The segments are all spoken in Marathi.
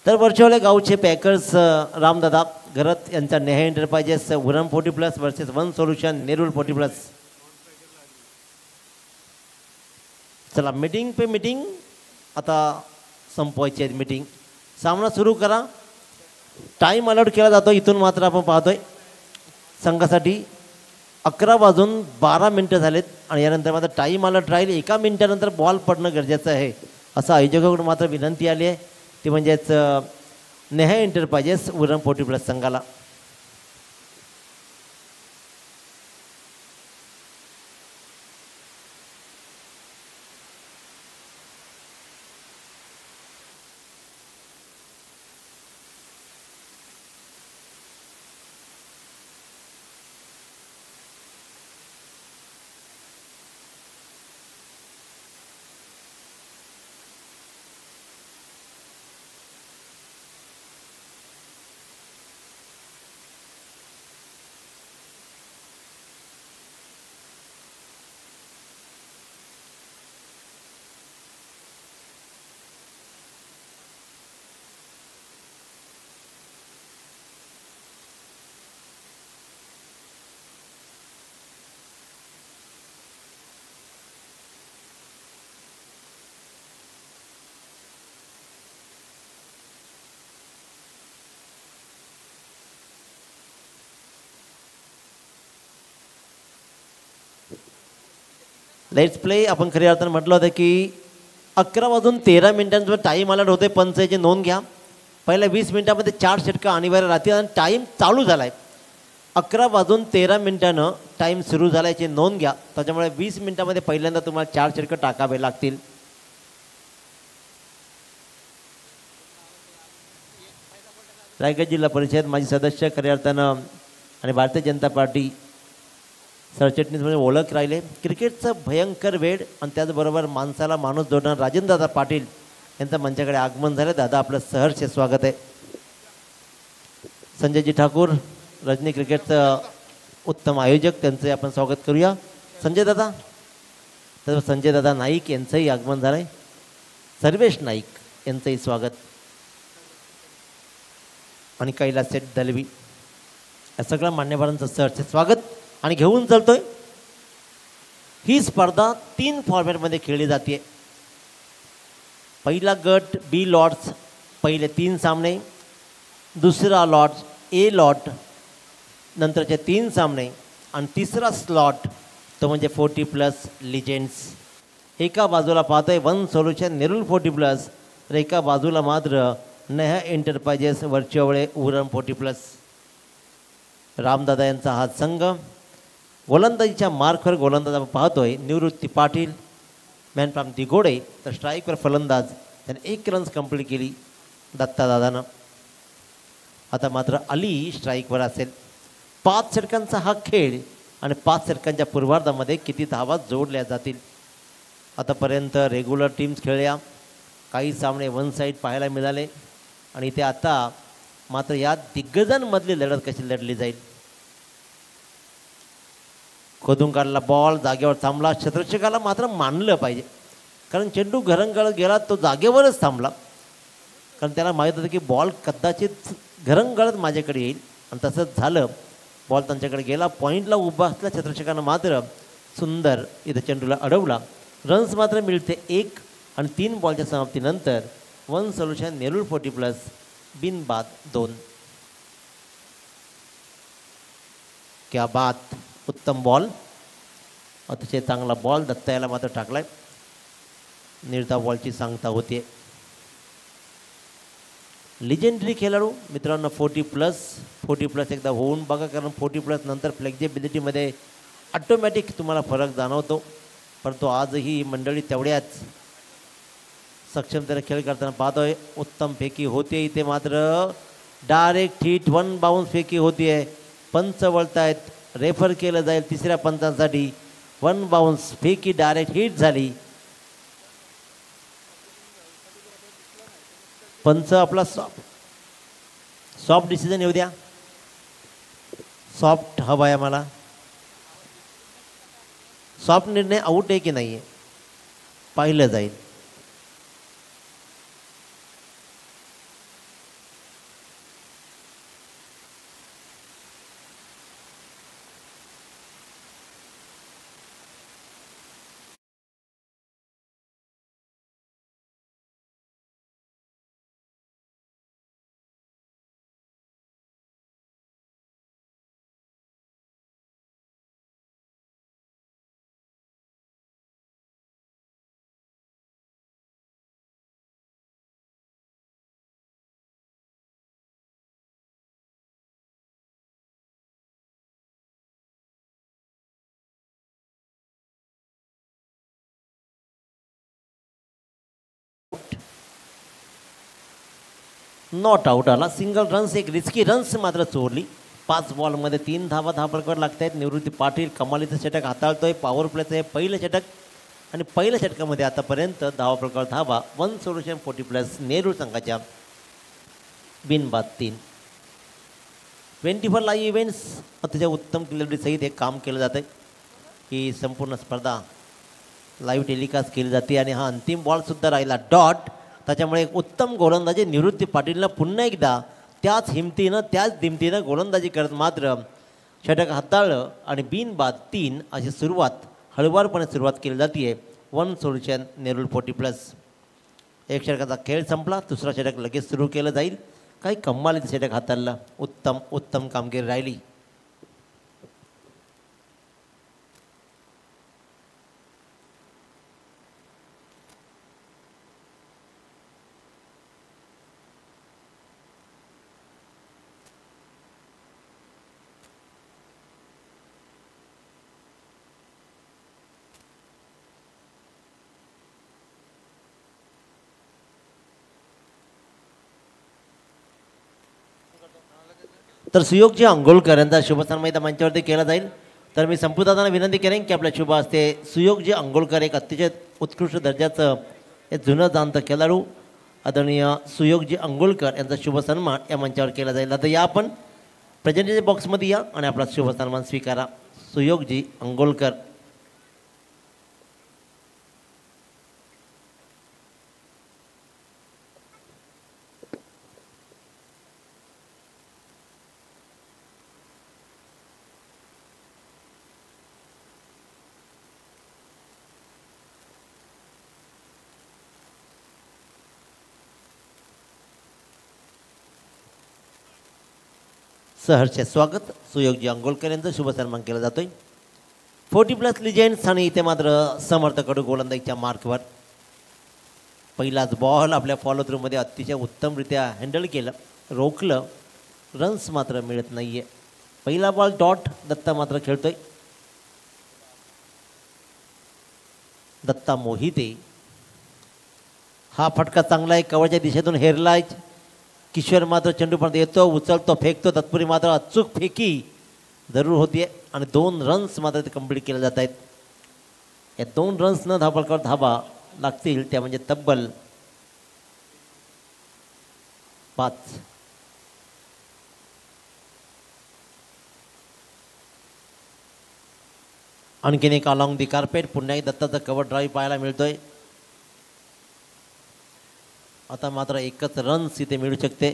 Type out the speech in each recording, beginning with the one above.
तर वर्चुअल गावचे पॅकर्स रामदादा घरत यांचा Neha enterprises Uran 40+ versus one solution Nerul 40+. चला मीटिंग पे मीटिंग आता संपवायची आहे मीटिंग. सामना सुरू करा. टाईम अलॉट केला जातो. इथून मात्र आपण पाहतोय संघासाठी 11:12 झालेत आणि यानंतर मात्र टाईम अलॉट राहील. 1 मिनिटानंतर बॉल पडणं गरजेचं आहे असं आयोजकाकडून मात्र विनंती आली आहे. ती म्हणजेच नेहा एंटरप्राइजेस उरण 40+ संघाला. Let's play. आपण खऱ्या अर्थानं म्हटलं होतं की 11:13 टाईम अलॉट होते. पंचाची नोंद घ्या. पहिल्या 20 मिनिटामध्ये 4 षटकं अनिवार्य राहतील आणि टाईम चालू झाला आहे. 11:13 टाईम सुरू झाल्याची नोंद घ्या. त्याच्यामुळे 20 मिनिटामध्ये पहिल्यांदा तुम्हाला 4 षटकं टाकावे लागतील. रायगड जिल्हा परिषद माजी सदस्य खऱ्या अर्थानं आणि भारतीय जनता पार्टी सरचिटणीसमध्ये ओळख राहिले. क्रिकेटचं भयंकर वेळ आणि त्याचबरोबर माणसाला माणूस जोडणार राजेंद्रदादा पाटील यांचं मंचाकडे आगमन झालं. दादा आपलं सहर्ष स्वागत आहे. संजयजी ठाकूर रजनी क्रिकेटचं उत्तम आयोजक त्यांचं आपण स्वागत करूया. संजय दादा. तर संजय दादा नाईक यांचंही आगमन झालं आहे. सर्वेश नाईक यांचंही स्वागत आणि कैलास सेठ दलवी या सगळ्या मान्यवरांचं सहर्ष स्वागत. आणि घेऊन चालतोय. ही स्पर्धा 3 फॉर्मॅटमध्ये खेळली जाते. पहिला गट बी लॉट्स पहिले 3 सामने, दुसरा लॉट्स ए लॉट नंतरचे 3 सामने आणि तिसरा स्लॉट तो म्हणजे 40+ लिजेंड्स. एका बाजूला पाहतोय वन सोल्युशन नेरूळ 40+, तर एका बाजूला मात्र नेहा एंटरप्राइजेस वर्चुअल उरण 40+. रामदादा यांचा हा संघ. गोलंदाजीच्या मार्कवर गोलंदाज आपण पाहतोय निवृत्ती पाटील, मॅन फ्रॉम दिघोडे. तर स्ट्राईकवर फलंदाज त्याने 1 रन्स कंप्लीट केली दत्तादादानं. आता मात्र अली स्ट्राईकवर असेल. 5 षटकांचा हा खेळ आणि 5 षटकांच्या पूर्वार्धामध्ये किती धावा जोडल्या जातील. आतापर्यंत रेग्युलर टीम्स खेळल्या. काही सामने वन साईड पाहायला मिळाले आणि इथे आता मात्र या दिग्गजांमधली लढत कशी लढली जाईल. खोदून काढला बॉल, जागेवर थांबला. क्षेत्ररक्षकाला मात्र मानलं पाहिजे कारण चेंडू घरंगळत गेला तो जागेवरच थांबला. कारण त्याला माहीत होतं की बॉल कदाचित घरंगळत माझ्याकडे येईल आणि तसंच झालं. बॉल त्यांच्याकडे गेला. पॉईंटला उभा असल्या क्षेत्ररक्षकानं मात्र सुंदर इथं चेंडूला अडवला. रन्स मात्र मिळते 1 आणि 3 बॉलच्या समाप्तीनंतर वन सोल्युशन नेरूळ 40+ बिनबाद 2. क्या बात. उत्तम बॉल. अतिशय चांगला बॉल दत्ता याला मात्र टाकलाय. निर्धाव बॉलची सांगता होते. लिजेंडरी खेळाडू मित्रांनो 40+ एकदा होऊन बघा कारण 40+ नंतर फ्लेक्झिबिलिटीमध्ये ऑटोमॅटिक तुम्हाला फरक जाणवतो. परंतु आजही मंडळी तेवढ्याच सक्षमतेने खेळ करताना पाहतोय. उत्तम फेकी होते. इथे मात्र डायरेक्ट हिट 1 बाउन्स फेकी होती आहे. पंच वळतायत. रेफर केलं जाईल तिसऱ्या पंचांसाठी. 1 बाउन्स फेकी डायरेक्ट हिट झाली. पंच आपला सॉफ्ट डिसिजन येऊ द्या. सॉफ्ट हवा आहे मला. सॉफ्ट निर्णय आऊट आहे की नाही आहे पाहिलं जाईल. नॉट आऊट आला. सिंगल रन्स, एक रिस्की रन्स मात्र चोरली. 5 बॉलमध्ये 3 धावा धापडकर लागत आहेत. निवृत्ती पाटील कमालीचं षटक हाताळतोय. पॉवर प्लेचं हे पहिलं षटक आणि पहिल्या षटकामध्ये आतापर्यंत धावा प्रकार धावा. 1 सोल्युशन 40+ नेरूळ संघाच्या बिनबाद 3. 24 लाईव्ह इव्हेंट्स अतिशय उत्तम क्लिअरिटीसहित हे काम केलं जातं आहे. ही संपूर्ण स्पर्धा लाईव्ह टेलिकास्ट केली जाते आणि हा अंतिम बॉलसुद्धा राहिला डॉट. त्याच्यामुळे एक उत्तम गोलंदाजी निवृत्ती पाटीलनं पुन्हा एकदा त्याच हिमतीनं त्याच दिमतीनं गोलंदाजी करत मात्र षटक हाताळलं आणि बिनबाद 3 अशी सुरुवात हळुवारपणे सुरुवात केली जाते. 1 सोल्युशन नेरूळ 40+. एक षटकाचा खेळ संपला. दुसरा षटक लगेच सुरू केलं जाईल. काही कमालीचं षटक हाताळलं. उत्तम कामगिरी राहिली. तर सुयोगजी अंगोलकर यांचा शुभसन्मान इथं मंचावरती केला जाईल. तर मी संपूदातांना विनंती करेन की आपल्या शुभ हस्ते सुयोगजी अंगोलकर एक अतिशय उत्कृष्ट दर्जाचं हे जुनं जाणतं खेळाडू आदरणीय सुयोगजी अंगोलकर यांचा शुभसन्मान या मंचावर केला जाईल. आता या आपण प्रेझेंटेशन बॉक्समध्ये या आणि आपला शुभसन्मान स्वीकारा. सुयोगजी अंगोलकर. सहर्ष स्वागत. सुयोगजी अंगोलकर यांचं शुभ सन्मान केला जातोय. 40+ लिजेंड्स आणि इथे मात्र समर्थकडू गोलंदाजीच्या मार्कवर. पहिलाच बॉल आपल्या फॉलो थ्रूमध्ये अतिशय उत्तमरित्या हँडल केलं, रोखलं. रन्स मात्र मिळत नाही आहे. पहिला बॉल डॉट. दत्ता मात्र खेळतोय. दत्ता मोहिते. हा फटका चांगला आहे. कवरच्या दिशेतून हेरलाय. किशोर मात्र चेंडूपर्यंत येतो, उचलतो, फेकतो. तत्पुरी मात्र अचूक फेकी जरूर होती आणि 2 रन्स मात्र ते कंप्लीट केले जात आहेत. या 2 रन्सनं धावपळकर धावा लागतील त्या म्हणजे तब्बल 5. आणखीन एक अलॉंग दी कार्पेट. पुन्हा एक दत्ताचा कव्हर ड्राईव्ह पाहायला मिळतोय. आता मात्र एकच रन्स इथे मिळू शकते.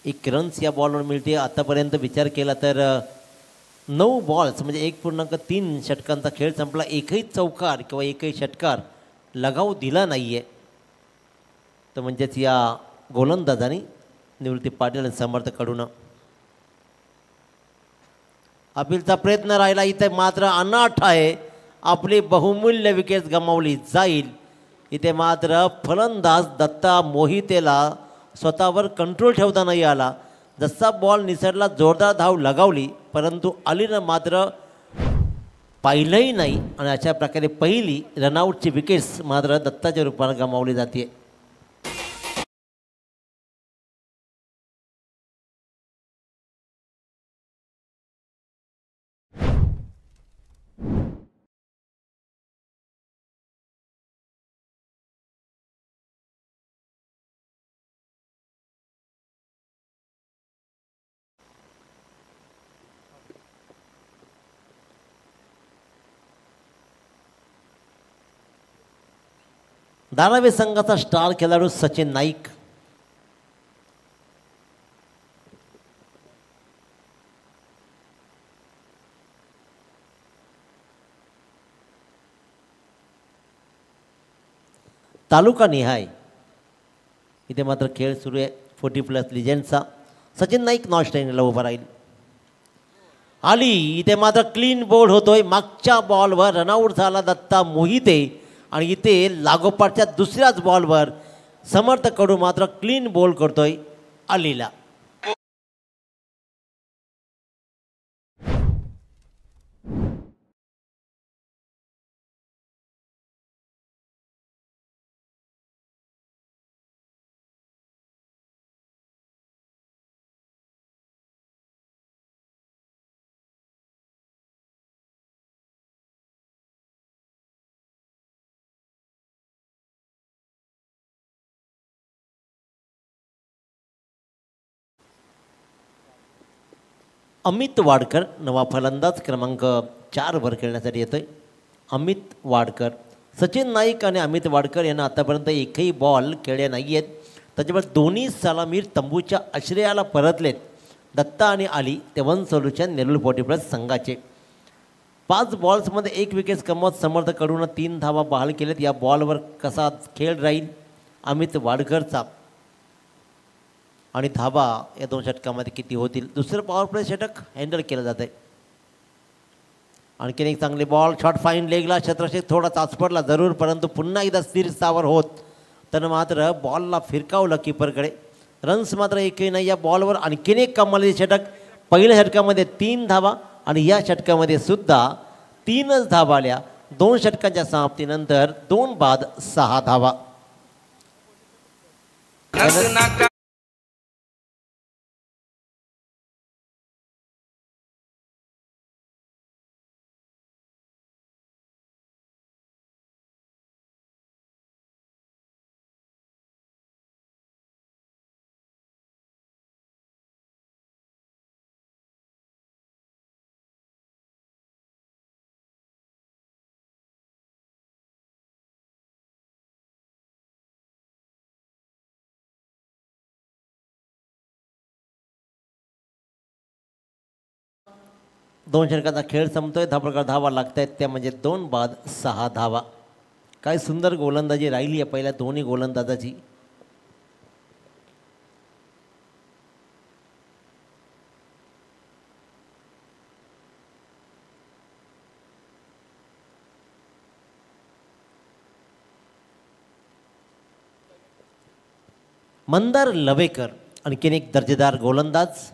1 रन्स या बॉलवर मिळते. आतापर्यंत विचार केला तर 9 बॉल्स म्हणजे 1.3 षटकांचा खेळ संपला. एकही चौकार किंवा एकही षटकार लगाव दिला नाही आहे. तर म्हणजेच या गोलंदाजांनी निवृत्ती पाटील आणि समर्थकडून अपीलचा प्रयत्न राहिला. इथे मात्र अनाठ आहे. आपली बहुमूल्य विकेट गमावली जाईल. इथे मात्र फलंदाज दत्ता मोहितेला स्वतःवर कंट्रोल ठेवता नाही आला. जसा बॉल निसरला जोरदार धाव लगावली, परंतु अलीनं मात्र पाहिलंही नाही आणि अशा प्रकारे पहिली रनआउटची विकेट्स मात्र दत्ताच्या रूपाने गमावली जाते. धारावी संघाचा स्टार खेळाडू सचिन नाईक. तालुका निहाय इथे मात्र खेळ सुरू आहे. 40+ लिजेंडचा सचिन नाईक नॉन स्ट्राईकला उभा राहील. आली इथे मात्र क्लीन बोल्ड होतोय. मागच्या बॉलवर रनआउट झाला दत्ता मोहिते आणि इथे लागोपाठच्या दुसऱ्याच बॉलवर समर्थकडू मात्र क्लीन बोल्ड करतोय अलीला. अमित वाडकर नवा फलंदाज क्रमांक 4 वर खेळण्यासाठी येतोय. अमित वाडकर. सचिन नाईक आणि अमित वाडकर यांना आतापर्यंत एकही बॉल खेळले नाही आहेत. त्याच्यामुळे दोन्ही सलामीर तंबूच्या आश्रयाला परतलेत. दत्ता आणि आली ते वन सोल्युशन नेरूळ 40+ संघाचे. 5 बॉल्समध्ये 1 विकेट कमवत समर्थकडून 3 धावा बहाल केलेत. या बॉलवर कसा खेळ राहील अमित वाडकरचा आणि धावा या 2 षटकामध्ये किती होतील. दुसरं पॉवर प्ले षटक हँडल केलं जात आहे. आणखीन एक चांगले बॉल शॉट फाईन लेगला. क्षेत्रक्षक थोडा चाचपडला जरूर, परंतु पुन्हा एकदा स्थिर स्थावर होत त्यानं मात्र बॉलला फिरकावलं कीपरकडे. रन्स मात्र एकही नाही. या बॉलवर आणखीन एक कमालीचे षटक. पहिल्या षटकामध्ये 3 धावा आणि या षटकामध्ये सुद्धा 3च धावा आल्या. 2 षटकांच्या समाप्तीनंतर 2 बाद 6 धावा. दोन षटकांचा खेळ संपतोय. धापडकर धावा लागत आहेत त्या म्हणजे 2 बाद 6 धावा. काय सुंदर गोलंदाजी राहिली आहे पहिल्या दोन्ही गोलंदाजाची. मंदार लवेकर आणखीन एक दर्जेदार गोलंदाज.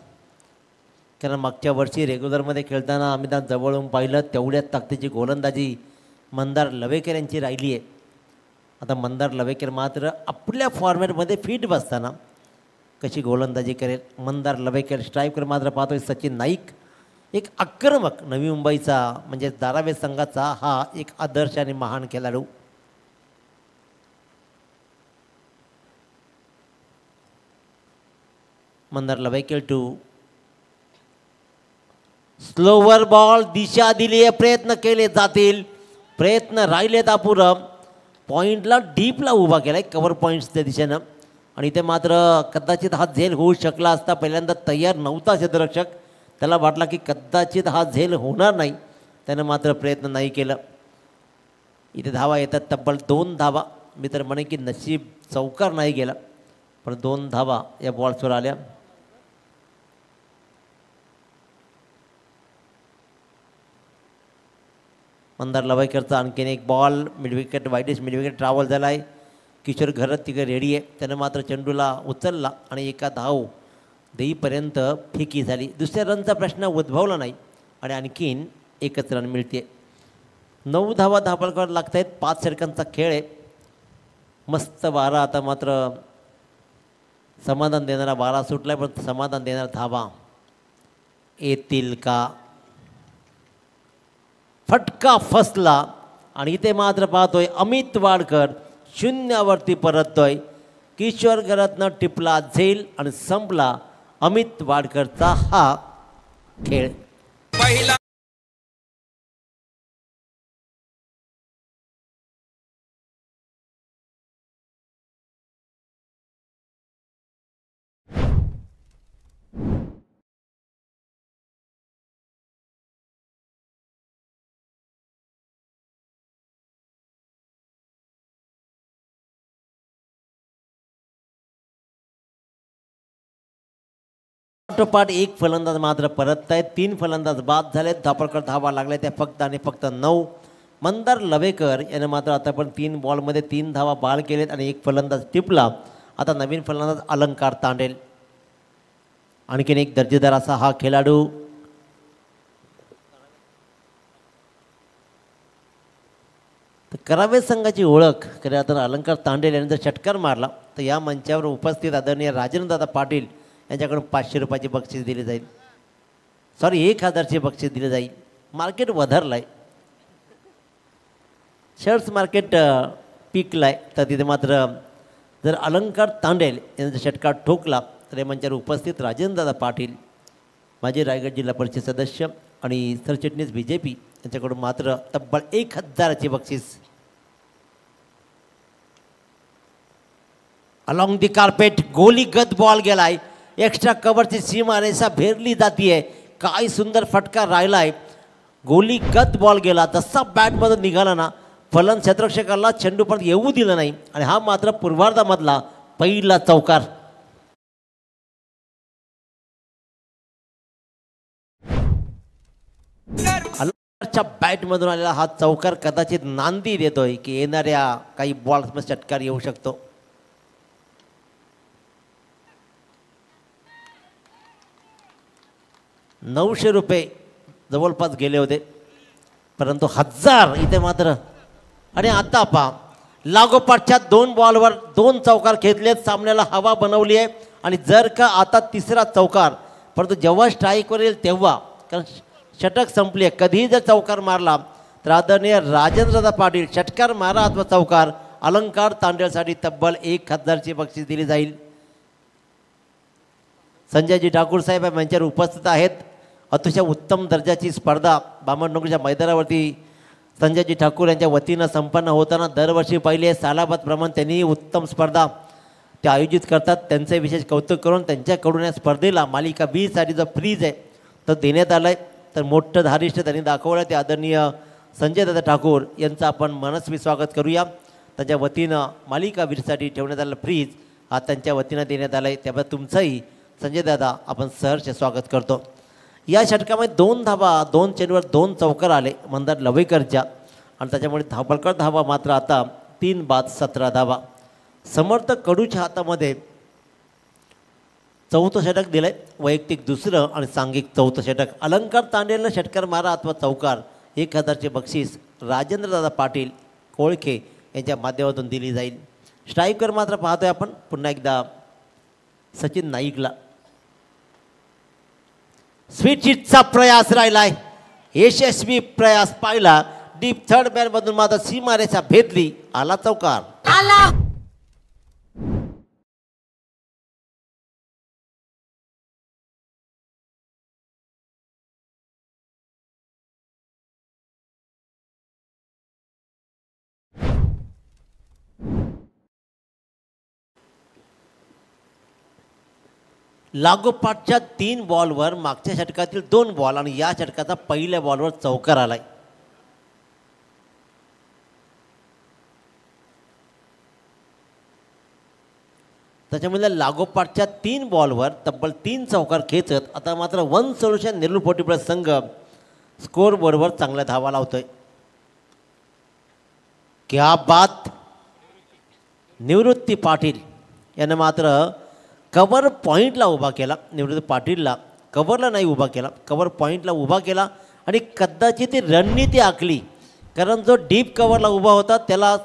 कारण मागच्या वर्षी रेग्युलरमध्ये खेळताना आम्ही त्या जवळून पाहिलं तेवढ्याच ताकदीची गोलंदाजी मंदार लवेकर यांची राहिली आहे. आता मंदार लवेकर मात्र आपल्या फॉर्मॅटमध्ये फिट बसताना कशी गोलंदाजी करेल. मंदार लवेकर. स्ट्राईकर मात्र पाहतोय सचिन नाईक. एक आक्रमक नवी मुंबईचा म्हणजे धारावी संघाचा हा एक आदर्श आणि महान खेळाडू. Mandar Lavekar to slower ball. दिशा दिली आहे. प्रयत्न केले जातील. प्रयत्न राहिलेत अपुरं. पॉईंटला डीपला उभा केला आहे कव्हर पॉईंट्सच्या दिशेनं आणि इथे मात्र कदाचित हा झेल होऊ शकला असता. पहिल्यांदा तयार नव्हता क्षेत्ररक्षक. त्याला वाटला की कदाचित हा झेल होणार नाही. त्यानं मात्र प्रयत्न नाही केलं. इथे धावा येतात तब्बल 2 धावा. मी तर म्हणे की नशीब चौकार नाही गेला पण 2 धावा या बॉल्सवर आल्या. मंदार लवेकरचा आणखीन एक बॉल. मिडविकेट वाईडेस्ट मिडविकेट ट्रॅव्हल झाला आहे. किशोर घरत तिकडे रेडी आहे. त्यानं मात्र चेंडूला उचलला आणि एका धाव देईपर्यंत फेकी झाली. दुसऱ्या रनचा प्रश्न उद्भवला नाही आणि आणखीन 1च रन मिळते. 9 धावा धापडकर लागत आहेत. 5 षटकांचा खेळ आहे. मस्त वारा. आता मात्र समाधान देणारा वारा सुटला पण समाधान देणारा धावा येतील का. फटका फसला आणि इथे मात्र पाहतोय अमित वाडकर 0वरती परततोय. किशोर घरातनं टिपला झेल आणि संपला अमित वाडकरचा हा खेळ. पाठोपाठ 1 फलंदाज मात्र परत आहेत. 3 फलंदाज बाद झालेत. धापडकर धावा लागल्या त्या फक्त आणि फक्त 9. मंदार लवेकर याने मात्र आता पण 3 बॉलमध्ये 3 धावा बाल केलेत आणि 1 फलंदाज टिपला. आता नवीन फलंदाज अलंकार तांडेल. आणखीन एक दर्जेदार असा हा खेळाडू. तर करावे संघाची ओळख खऱ्या अर्थानं अलंकार तांडेल यांनी जर षटकार मारला तर या मंचावर उपस्थित आदरणीय राजेंद्रदादा पाटील यांच्याकडून 500 रुपयाची बक्षीस दिली जाईल. सॉरी 1000ची बक्षीस दिली जाईल. मार्केट वधारलं आहे. शेअर्स मार्केट पीकला आहे. तर तिथे मात्र जर अलंकार तांडेल यांचा षटकार ठोकला तर या मंचावर उपस्थित राजेंद्रदादा पाटील माजी रायगड जिल्हा परिषद सदस्य आणि सरचिटणीस BJP यांच्याकडून मात्र तब्बल 1000ची बक्षीस. अलॉंग दी कार्पेट गोलीगत बॉल गेलाय. एक्स्ट्रा कव्हरची सीमा रेषा भेरली जातीये. काय सुंदर फटका राहिलाय. गोलीगत बॉल गेला. जसा बॅटमधून निघाला ना, फलन क्षेत्ररक्षकाला चेंडू पण येऊ दिलं नाही आणि हा मात्र पूर्वार्धामधला पहिला चौकार. अलंकारच्या बॅटमधून आलेला हा चौकार कदाचित नांदी देतोय की येणाऱ्या काही बॉल्समध्ये षटकार येऊ शकतो. ₹900 जवळपास गेले होते, परंतु 1000 इथे मात्र. आणि आता पहा, लागोपाठच्या 2 बॉलवर 2 चौकार घेतलेत. सामन्याला हवा बनवली आहे. आणि जर का आता तिसरा चौकार, परंतु जेव्हा स्ट्राईकवर येईल तेव्हा, कारण षटक संपली आहे, कधीही जर चौकार मारला तर आदरणीय राजेंद्रदा पाटील षटकार मारा अथवा चौकार, अलंकार तांडेलसाठी तब्बल 1000ची बक्षीस दिली जाईल. संजयजी ठाकूर साहेब यांच्यावर उपस्थित आहेत. अतिशय उत्तम दर्जाची स्पर्धा बामणडोंगरीच्या मैदानावरती संजयजी ठाकूर यांच्या वतीनं संपन्न होताना दरवर्षी पहिले सालाबादप्रमाणे त्यांनी उत्तम स्पर्धा ते आयोजित करतात. त्यांचे विशेष कौतुक करून त्यांच्याकडून या स्पर्धेला मालिका 20साठी जो फ्रीज आहे तो देण्यात आला आहे. तर मोठं धारिष्ट त्यांनी दाखवलं. ते आदरणीय संजयदादा ठाकूर यांचं आपण मनस्वी स्वागत करूया. त्यांच्या वतीनं मालिका 20साठी ठेवण्यात आलेला फ्रीज हा त्यांच्या वतीनं देण्यात आला आहे. त्यामुळे तुमचंही संजयदादा आपण सहर्ष स्वागत करतो. या षटकामध्ये 2 धावा, 2 चेंडूवर 2 चौकार आले मंदार लवेकरच्या. आणि त्याच्यामुळे धावबळकर धावा मात्र आता 3 बाद 17 धावा. समर्थ कडूच्या हातामध्ये 4थं षटक दिलं आहे, वैयक्तिक 2रं आणि सांघिक 4थं षटक. अलंकार तांडेलनं षटकार मारा अथवा चौकार 1000चे बक्षीस राजेंद्रदादा पाटील कोळखे यांच्या माध्यमातून दिली जाईल. स्ट्राईकवर मात्र पाहतोय आपण पुन्हा एकदा सचिन नाईकला. स्वीट हिटचा प्रयास राहिलाय. यशस्वी प्रयास पाहिला. डीप थर्ड मॅनमधून मात्र सीमारेषा भेदली. आला चौकार. लागोपाठच्या 3 बॉलवर मागच्या षटकातील 2 बॉल आणि या षटकाचा पहिल्या बॉलवर चौकार आलाय. त्याच्यामुळे लागोपाठच्या 3 बॉलवर तब्बल 3 चौकार खेचत आता मात्र वन सोल्युशन नेरूळ 40+ संघ स्कोर बोर्डवर चांगल्या धावा लावतोय. क्या बात. निवृत्ती पाटील यानं मात्र कवर पॉईंटला उभा केला. निवृत्ती पाटीलला कवरला नाही उभा केला, कवर पॉईंटला उभा केला आणि कदाचित ती रणनीती आखली. कारण जो डीप कवरला उभा होता त्याला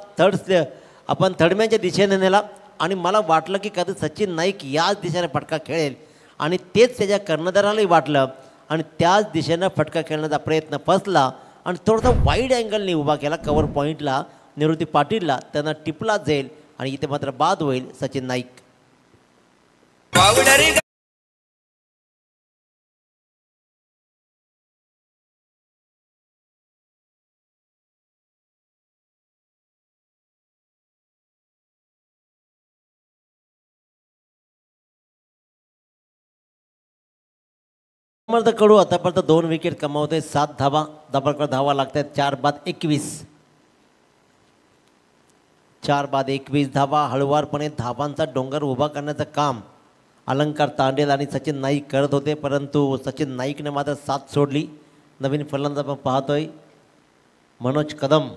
आपण थर्डमॅनच्या दिशेने नेला आणि मला वाटलं की कधी सचिन नाईक याच दिशेने फटका खेळेल आणि तेच त्याच्या कर्णधारालाही वाटलं आणि त्याच दिशेनं फटका खेळण्याचा प्रयत्न फसला आणि थोडासा वाईड अँगलने उभा केला कवर पॉईंटला निवृत्ती पाटीलला. त्यांना टिपला जाईल आणि इथे मात्र बाद होईल सचिन नाईक. समर्थ कडू आतापर्यंत 2 विकेट कमावते. 7 धावा. दाभोळकर धावा लागतात. 4 बाद 21. 4 बाद 21 धावा. हळुवारपणे धावांचा डोंगर उभा करण्याचं काम अलंकार तांडेल आणि सचिन नाईक करत होते, परंतु सचिन नाईकने मात्र साथ सोडली. नवीन फलंदाज आपण पाहतोय मनोज कदम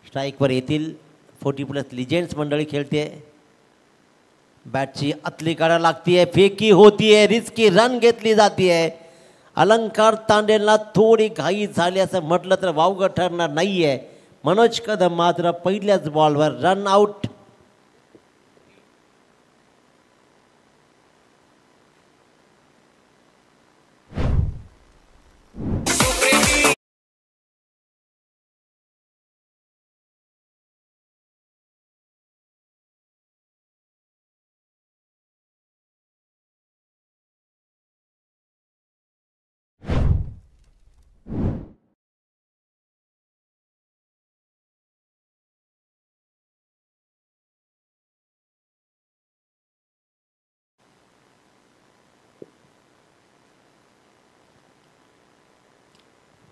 स्ट्राईकवर येतील. 40+ लिजेंड्स मंडळी खेळते. बॅटची आतली काढा लागतीये, फेकी होतीये, रिस्की रन घेतली जातीये. अलंकार तांडेलला थोडी घाई झाली असं म्हटलं तर वावगं ठरणार नाहीये. मनोज कदम मात्र पहिल्याच बॉलवर रन आउट.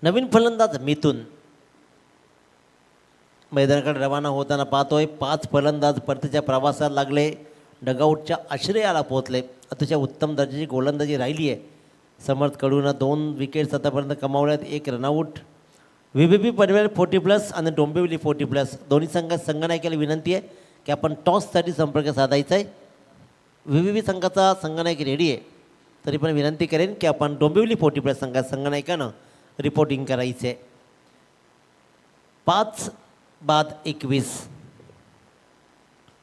नवीन फलंदाज मिथून मैदानाकडे रवाना होताना पाहतोय. 5 फलंदाज परतीच्या प्रवासात लागले, डगआउटच्या आश्रयाला पोहोचले. अतिशय उत्तम दर्जाची गोलंदाजी राहिली आहे. समर्थ कडून 2 विकेट्स आतापर्यंत कमावल्यात, 1 रनआउट. VVP पनवेल 40+ आणि डोंबिवली 40+. दोन्ही संघनायकाला विनंती आहे की आपण टॉससाठी संपर्क साधायचा आहे. VVP संघाचा संघनायक रेडी आहे, तरी पण विनंती करेन की आपण डोंबिवली 40+ संघनायकानं रिपोर्टिंग करायचे. 5/21.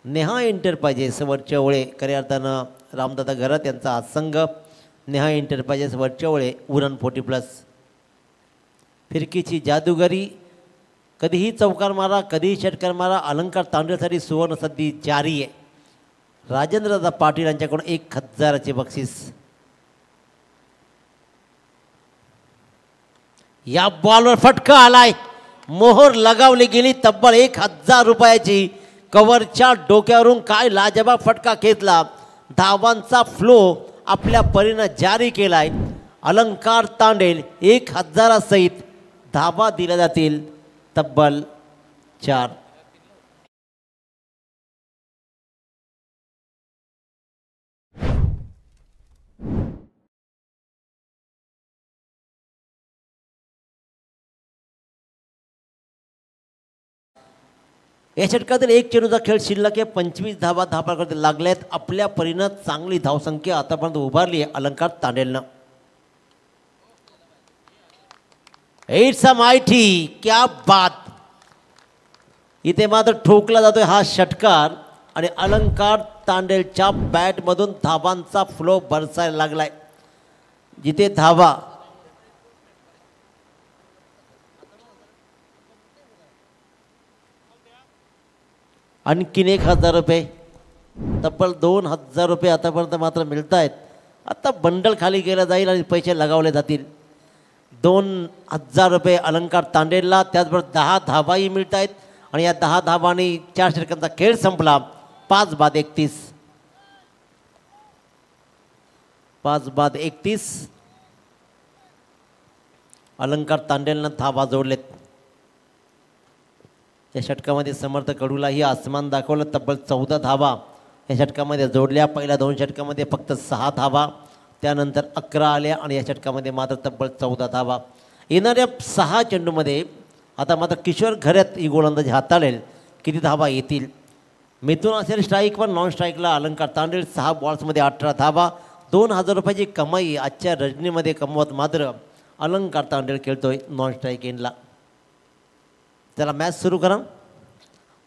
नेहा एंटरप्राइजेस वरचेवळे खऱ्या अर्थानं रामदादा घरात यांचा आज संघ. नेहा एंटरप्राइजेस वरचेवळे उरण 40+. फिरकीची जादूगरी, कधीही चौकार मारा, कधीही षटकार मारा. अलंकार तांडेसाठी सुवर्ण संधी जारी आहे. राजेंद्रदादा पाटील यांच्याकडून 1000चे बक्षीस. या बॉलवर फटका आलाय, मोहर लगावली गेली. तब्बल 1000 रुपयाची. कव्हरच्या डोक्यावरून काय लाजवाब फटका खेचला. धावांचा फ्लो आपल्या परीनं जारी केलाय. अलंकार तांडेल 1000 सहित धावा दिल्या जातील तब्बल 4. या षटकातील 1 चेंडूचा खेळ शिल्लक आहे. 25 धावा धापाकडे लागल्यात. आपल्या परीनं चांगली धावसंख्या आतापर्यंत उभारली आहे अलंकार तांडेलनं. इट्स अ मायटी, क्या बात. इथे मात्र ठोकला जातोय हा षटकार आणि अलंकार तांडेलच्या बॅटमधून धावांचा फ्लो बरसायला लागलाय. जिथे धावा आणखीन 1000 रुपये, तब्बल 2000 रुपये आतापर्यंत मात्र मिळत आहेत. आता बंडल खाली केलं जाईल आणि पैसे लगावले जातील. 2000 रुपये अलंकार तांडेलला, त्याचबरोबर 10 धावाही मिळत आहेत. आणि या 10 धावांनी 4 षटकांचा खेळ संपला. 5/31. 5/31. अलंकार तांडेलनं धावा जोडलेत. या षटकामध्ये समर्थ कडूलाही आसमान दाखवलं. तब्बल 14 धावा या षटकामध्ये जोडल्या. पहिल्या 2 षटकामध्ये फक्त 6 धावा, त्यानंतर 11 आल्या आणि या षटकामध्ये मात्र तब्बल 14 धावा. येणाऱ्या 6 चेंडूमध्ये आता मात्र किशोर घरात ही गोलंदाजी हाताळेल. किती धावा येतील. मिथून असेल स्ट्राईकवर, नॉन स्ट्राईकला अलंकार तांडेल. 6 बॉल्समध्ये 18 धावा. 2000 रुपयाची कमाई आजच्या रजनीमध्ये कमवत मात्र अलंकार तांडेल खेळतोय नॉन स्ट्राईक एंडला. त्याला मॅच सुरू करा.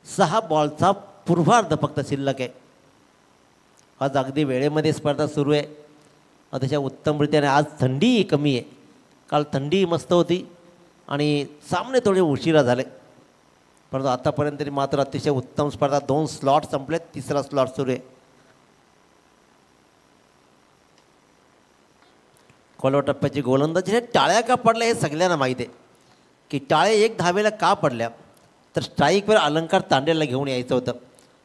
6 बॉलचा पूर्वार्ध फक्त शिल्लक आहे. आज अगदी वेळेमध्ये स्पर्धा सुरू आहे. अतिशय उत्तमरित्याने. आज थंडीही कमी आहे. काल थंडी मस्त होती आणि सामने थोडे उशिरा झाले, परंतु आतापर्यंत तरी मात्र अतिशय उत्तम स्पर्धा. 2 स्लॉट संपलेत, 3रा स्लॉट सुरू आहे. खोलवा टप्प्याची गोलंदाजी. टाळ्या का पडल्या हे सगळ्यांना माहीत आहे की टाळे 1 धावेला का पडल्या, तर स्ट्राईकवर अलंकार तांडेलला घेऊन यायचं होतं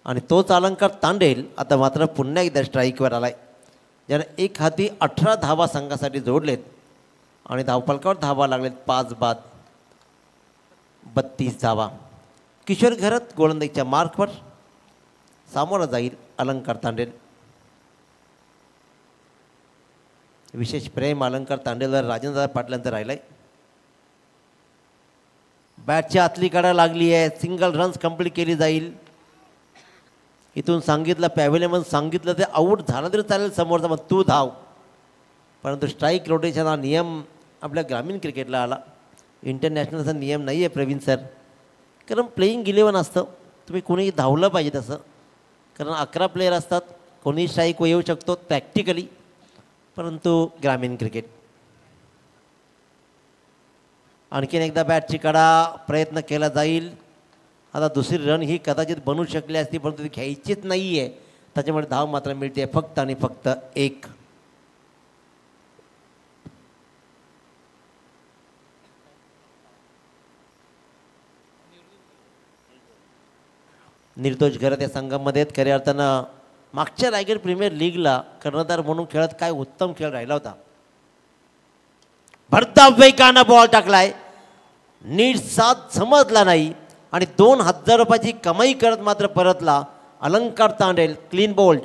आणि तोच अलंकार तांडेल आता मात्र पुन्हा एकदा स्ट्राईकवर आलाय. ज्याने 1 हाती 18 धावा संघासाठी जोडलेत आणि धावफलकावर धावा लागलेत. 5/32 धावा. किशोर घरात गोलंदाजीच्या मार्कवर सामोरा जाईल अलंकार तांडेल. विशेष प्रेम अलंकार तांडेलवर राजेंद्र पाटलांचं राहिलं आहे. बॅटची आतली कडा लागली आहे. सिंगल रन्स कंप्लीट केली जाईल. इथून सांगितलं पॅव्हिलियनमधून सांगितलं ते आऊट झालं तरी चालेल समोरचा, मग तू धाव. परंतु स्ट्राईक रोटेशन हा नियम आपल्या ग्रामीण क्रिकेटला आला. इंटरनॅशनलचा नियम नाही आहे प्रवीण सर. कारण प्लेईंग 11 असतं. तुम्ही कोणीही धावलं पाहिजे तसं. कारण 11 प्लेयर असतात. कोणीही स्ट्राईक येऊ शकतो प्रॅक्टिकली, परंतु ग्रामीण क्रिकेट. आणखीन एकदा बॅटची कडा प्रयत्न केला जाईल. आता दुसरी रन ही कदाचित बनू शकली असती, परंतु ती घ्यायचीच नाही आहे. त्याच्यामुळे धाव मात्र मिळते फक्त आणि फक्त 1. निर्दोष घरात या संघामध्ये खऱ्या अर्थानं मागच्या रायगड प्रीमियर लीगला कर्णधार म्हणून खेळत काय उत्तम खेळ राहिला होता. भरता वेगानं बॉल टाकलाय. नीट साथ समजला नाही आणि 2,000 रुपयाची कमाई करत मात्र परतला अलंकार तांडेल क्लीन बोल्ड.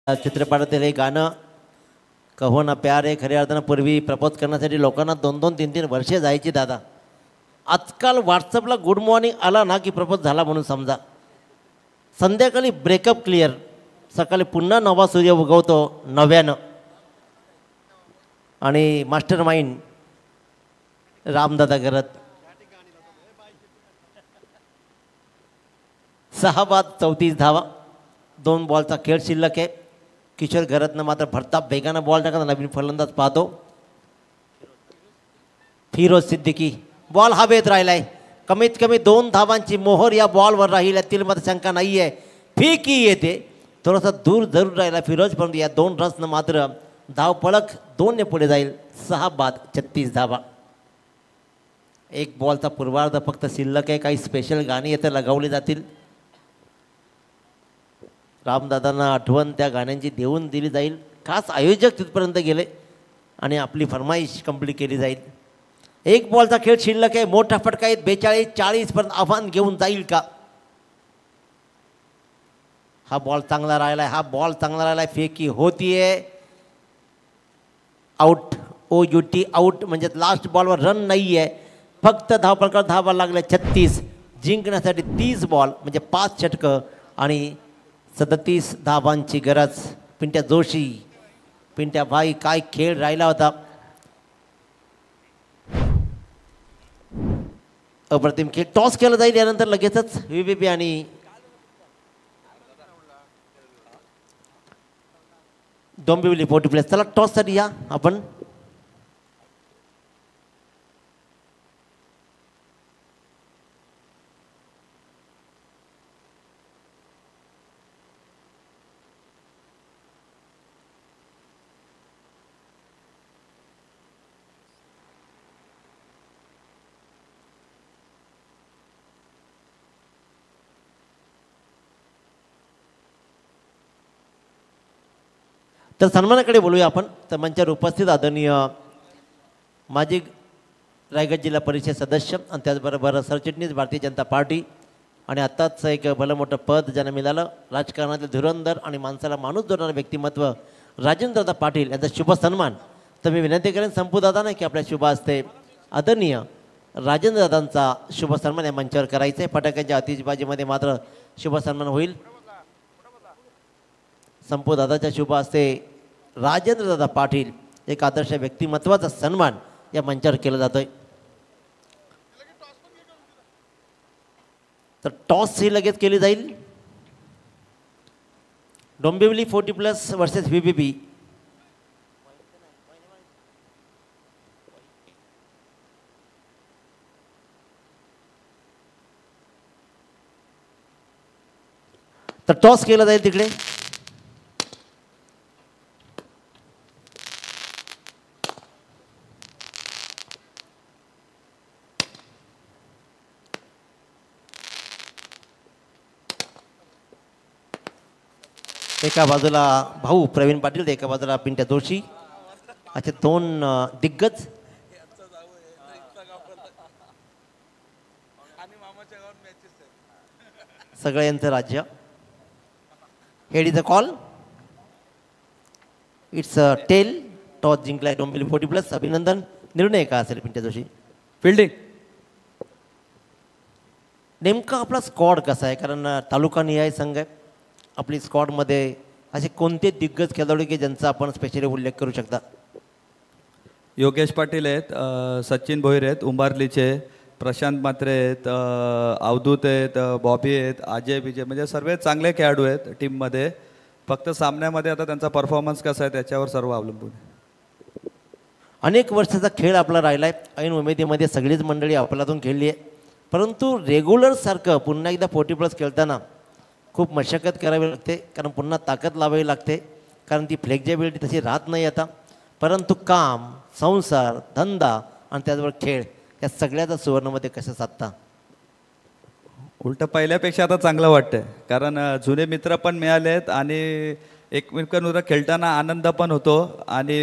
चित्रपटातील हे गाणं कहो ना प्यार आहे खऱ्या अर्थानं पूर्वी प्रपोज करण्यासाठी लोकांना 2-2, 3-3 वर्षे जायची दादा. आजकाल व्हॉट्सअपला गुड मॉर्निंग आला ना की प्रपोज झाला म्हणून समजा. संध्याकाळी ब्रेकअप क्लिअर, सकाळी पुन्हा नवा सूर्य उगवतो नव्यानं. आणि मास्टर माइंड रामदादा करत 6 बाद 34 धावा. 2 बॉलचा खेळ शिल्लक आहे. किशोर घरातनं मात्र भरता बेगानं बॉल टाकत नवीन फलंदाज पाहतो फिरोज सिद्दीकी. बॉल हवेत राहिलाय. कमीत कमी 2 धावांची मोहर या बॉलवर राहील यातील मात्र शंका नाही आहे. फिकी येते, थोडासा दूर जरूर राहिला फिरोज, परंतु या 2 रन्सनं मात्र धाव पळक 2 ने पुढे जाईल. 6 बाद 36 धावा. 1 बॉलचा पूर्वार्ध फक्त शिल्लक आहे. काही स्पेशल गाणी येथे लगावली जातील. रामदादांना आठवण त्या गाण्यांची देऊन दिली जाईल. खास आयोजक तिथपर्यंत गेले आणि आपली फरमाईश कंप्लीट केली जाईल. 1 बॉलचा खेळ शिल्लक आहे. मोठा फटका आहे. 42-40 पर्यंत आव्हान घेऊन जाईल का? हा बॉल चांगला राहिला आहे. हा बॉल चांगला राहिला आहे. फेकी होतीये. आउट. OUT आउट म्हणजे लास्ट बॉलवर रन नाही आहे. फक्त धावपळकर धावा लागल्या 36. जिंकण्यासाठी 30 बॉल म्हणजे 5 षटकं आणि 37 धावांची गरज. पिंट्या जोशी, पिंट्या भाई काय खेळ राहिला होता. अप्रतिम खेळ. टॉस केला जाईल यानंतर लगेचच VVP आणि डोंबिवली 40 प्लेस. चला टॉससाठी या आपण. तर सन्मानाकडे बोलूया आपण. तर मंचावर उपस्थित आदरणीय माजी रायगड जिल्हा परिषद सदस्य आणि त्याचबरोबर सरचिटणीस भारतीय जनता पार्टी आणि आत्ताच एक भलं मोठं पद ज्यांना मिळालं, राजकारणातील धुरंधर आणि माणसाला माणूस जोडणारं व्यक्तिमत्व राजेंद्रदादा पाटील यांचा शुभ सन्मान. तर मी विनंती करेन संपूदादांना की आपल्या शुभ हस्ते आदरणीय राजेंद्रदादांचा शुभ सन्मान या मंचावर करायचा आहे. फटाक्यांच्या आतिषबाजीमध्ये मात्र शुभ सन्मान होईल. संपूदादाच्या शुभ हस्ते राजेंद्रदादा पाटील एक आदर्श व्यक्तिमत्वाचा सन्मान या मंचावर केला जातोय. तर टॉस ही लगेच केली जाईल. Dombivli 40 plus versus VVP. तर टॉस केला जाईल तिकडे. एका बाजूला भाऊ प्रवीण पाटील, एका बाजूला पिंट्या जोशी, असे 2 दिग्गज. सगळं यांचं राज्य. Head is a call. It's a tail. Toss जिंकलाय डोंबिवली 40 प्लस. अभिनंदन. निर्णय का असेल पिंट्या जोशी? फिल्डिंग. नेमका आपला स्क्वॉड कसा आहे? कारण तालुका निहाय संघ आहे. आपली स्क्वॉडमध्ये असे कोणते दिग्गज खेळाडू की ज्यांचा आपण स्पेशली उल्लेख करू शकता? योगेश पाटील आहेत, सचिन भोईर आहेत उंबारलीचे, प्रशांत म्हात्रे आहेत, अवधूत आहेत, बॉबी आहेत, अजय विजय, म्हणजे सर्व चांगले खेळाडू आहेत टीममध्ये. फक्त सामन्यामध्ये आता त्यांचा परफॉर्मन्स कसा आहे त्याच्यावर सर्व अवलंबून आहे. अनेक वर्षाचा खेळ आपला राहिला आहे. ऐन उमेदीमध्ये सगळीच मंडळी आपल्यातून खेळली आहे, परंतु रेग्युलरसारखं पुन्हा एकदा 40+ खेळताना खूप मशक्कत करावी लागते, कारण पुन्हा ताकद लावावी लागते, कारण ती फ्लेक्झिबिलिटी तशी राहत नाही आता. परंतु काम, संसार, धंदा आणि त्याचबरोबर खेळ या सगळ्याचा सुवर्णमध्ये कसं साधता? उलटं पहिल्यापेक्षा आता चांगलं वाटतंय, कारण जुने मित्र पण मिळाले आहेत आणि एकमेकांवर खेळताना आनंद पण होतो. आणि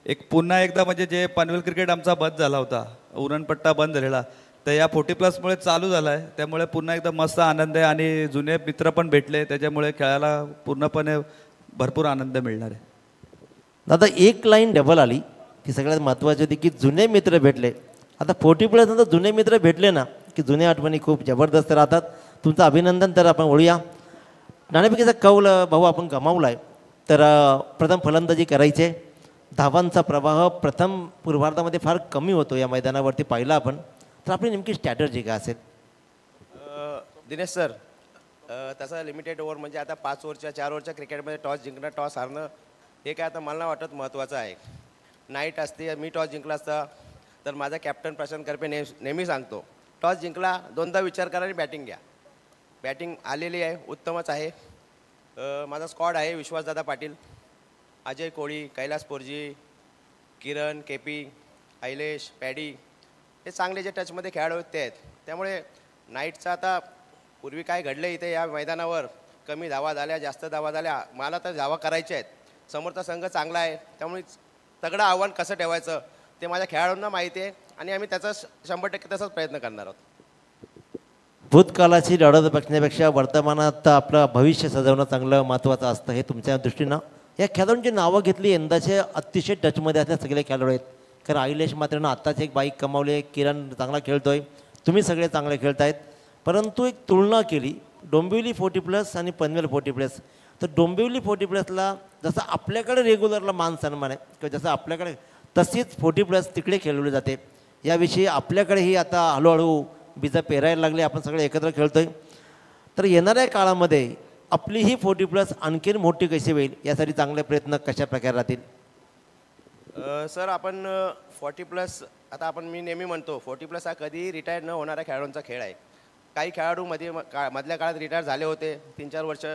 एक पुन्हा एकदा म्हणजे जे पनवेल क्रिकेट आमचा बंद झाला होता, उरणपट्टा बंद झालेला, तर या 40+मुळे चालू झाला आहे. त्यामुळे पुन्हा एकदा मस्त आनंद आहे आणि जुने मित्र पण भेटले, त्याच्यामुळे खेळायला पूर्णपणे भरपूर आनंद मिळणार आहे. दादा एक लाईन डबल आली, ती सगळ्यात महत्त्वाची होती की जुने मित्र भेटले. आता 40+ नंतर जुने मित्र भेटले ना की जुन्या आठवणी खूप जबरदस्त राहतात. तुमचं अभिनंदन. तर आपण वळूया. नाणेफेकीचा कौल भाऊ आपण गमावला आहे, तर प्रथम फलंदाजी करायचे. धावांचा प्रवाह प्रथम पूर्वार्धामध्ये फार कमी होतो या मैदानावरती पाहिला आपण, तर आपली नेमकी स्ट्रॅटर्जी काय असेल? दिनेश सर, तसं लिमिटेड ओव्हर म्हणजे आता 5 ओव्हरच्या 4 ओव्हरच्या क्रिकेटमध्ये टॉस जिंकणं टॉस हारणं हे काय आता मला नाही वाटत महत्त्वाचं आहे. नाईट असते, मी टॉस जिंकला असता तर माझा कॅप्टन प्रशांत करपे नेहमी सांगतो, टॉस जिंकला 2दा विचार करा आणि बॅटिंग घ्या. बॅटिंग आलेली आहे, उत्तमच आहे. माझा स्क्वॉड आहे विश्वासदादा पाटील, अजय कोळी, कैलास पोरजी, किरण, केपी, ऐलेश, पॅडी, हे चांगले जे टचमध्ये खेळाडू आहेत ते आहेत. त्यामुळे नाईटचं आता पूर्वी काय घडलं इथे या मैदानावर, कमी धावा झाल्या, जास्त धावा झाल्या, मला तर धावा करायच्या आहेत. समोरचा संघ चांगला आहे, त्यामुळे तगडं आव्हान कसं ठेवायचं ते माझ्या खेळाडूंना माहिती आहे आणि आम्ही त्याचा 100% तसाच प्रयत्न करणार आहोत. भूतकाळाची लढत बघण्यापेक्षा वर्तमानात आपलं भविष्य सजवणं चांगलं महत्त्वाचं असतं, हे तुमच्या दृष्टीनं. या खेळाडूंची नावं घेतली, यंदाचे अतिशय टचमध्ये असल्या सगळे खेळाडू आहेत. कारण ऐलेश मात्र आत्ताच एक बाईक कमावली आहे, किरण चांगला खेळतोय, तुम्ही सगळे चांगले खेळतायत. परंतु एक तुलना केली डोंबिवली 40+ आणि पनवेल 40+, तर डोंबिवली 40+ला जसं आपल्याकडे रेग्युलरला मान सन्मान आहे किंवा जसं आपल्याकडे, तशीच 40+ तिकडे खेळवली जाते. याविषयी आपल्याकडेही आता हळूहळू बीजं पेरायला लागले, आपण सगळे एकत्र खेळतोय. तर येणाऱ्या काळामध्ये आपली ही 40+ आणखीन मोठी कशी होईल यासाठी चांगले प्रयत्न कशा प्रकारे राहतील? सर, आपण 40+ आता मी नेहमी म्हणतो 40+ हा कधीही रिटायर न होणाऱ्या खेळाडूंचा खेळ आहे. काही खेळाडू मधल्या काळात रिटायर झाले होते, 3-4 वर्ष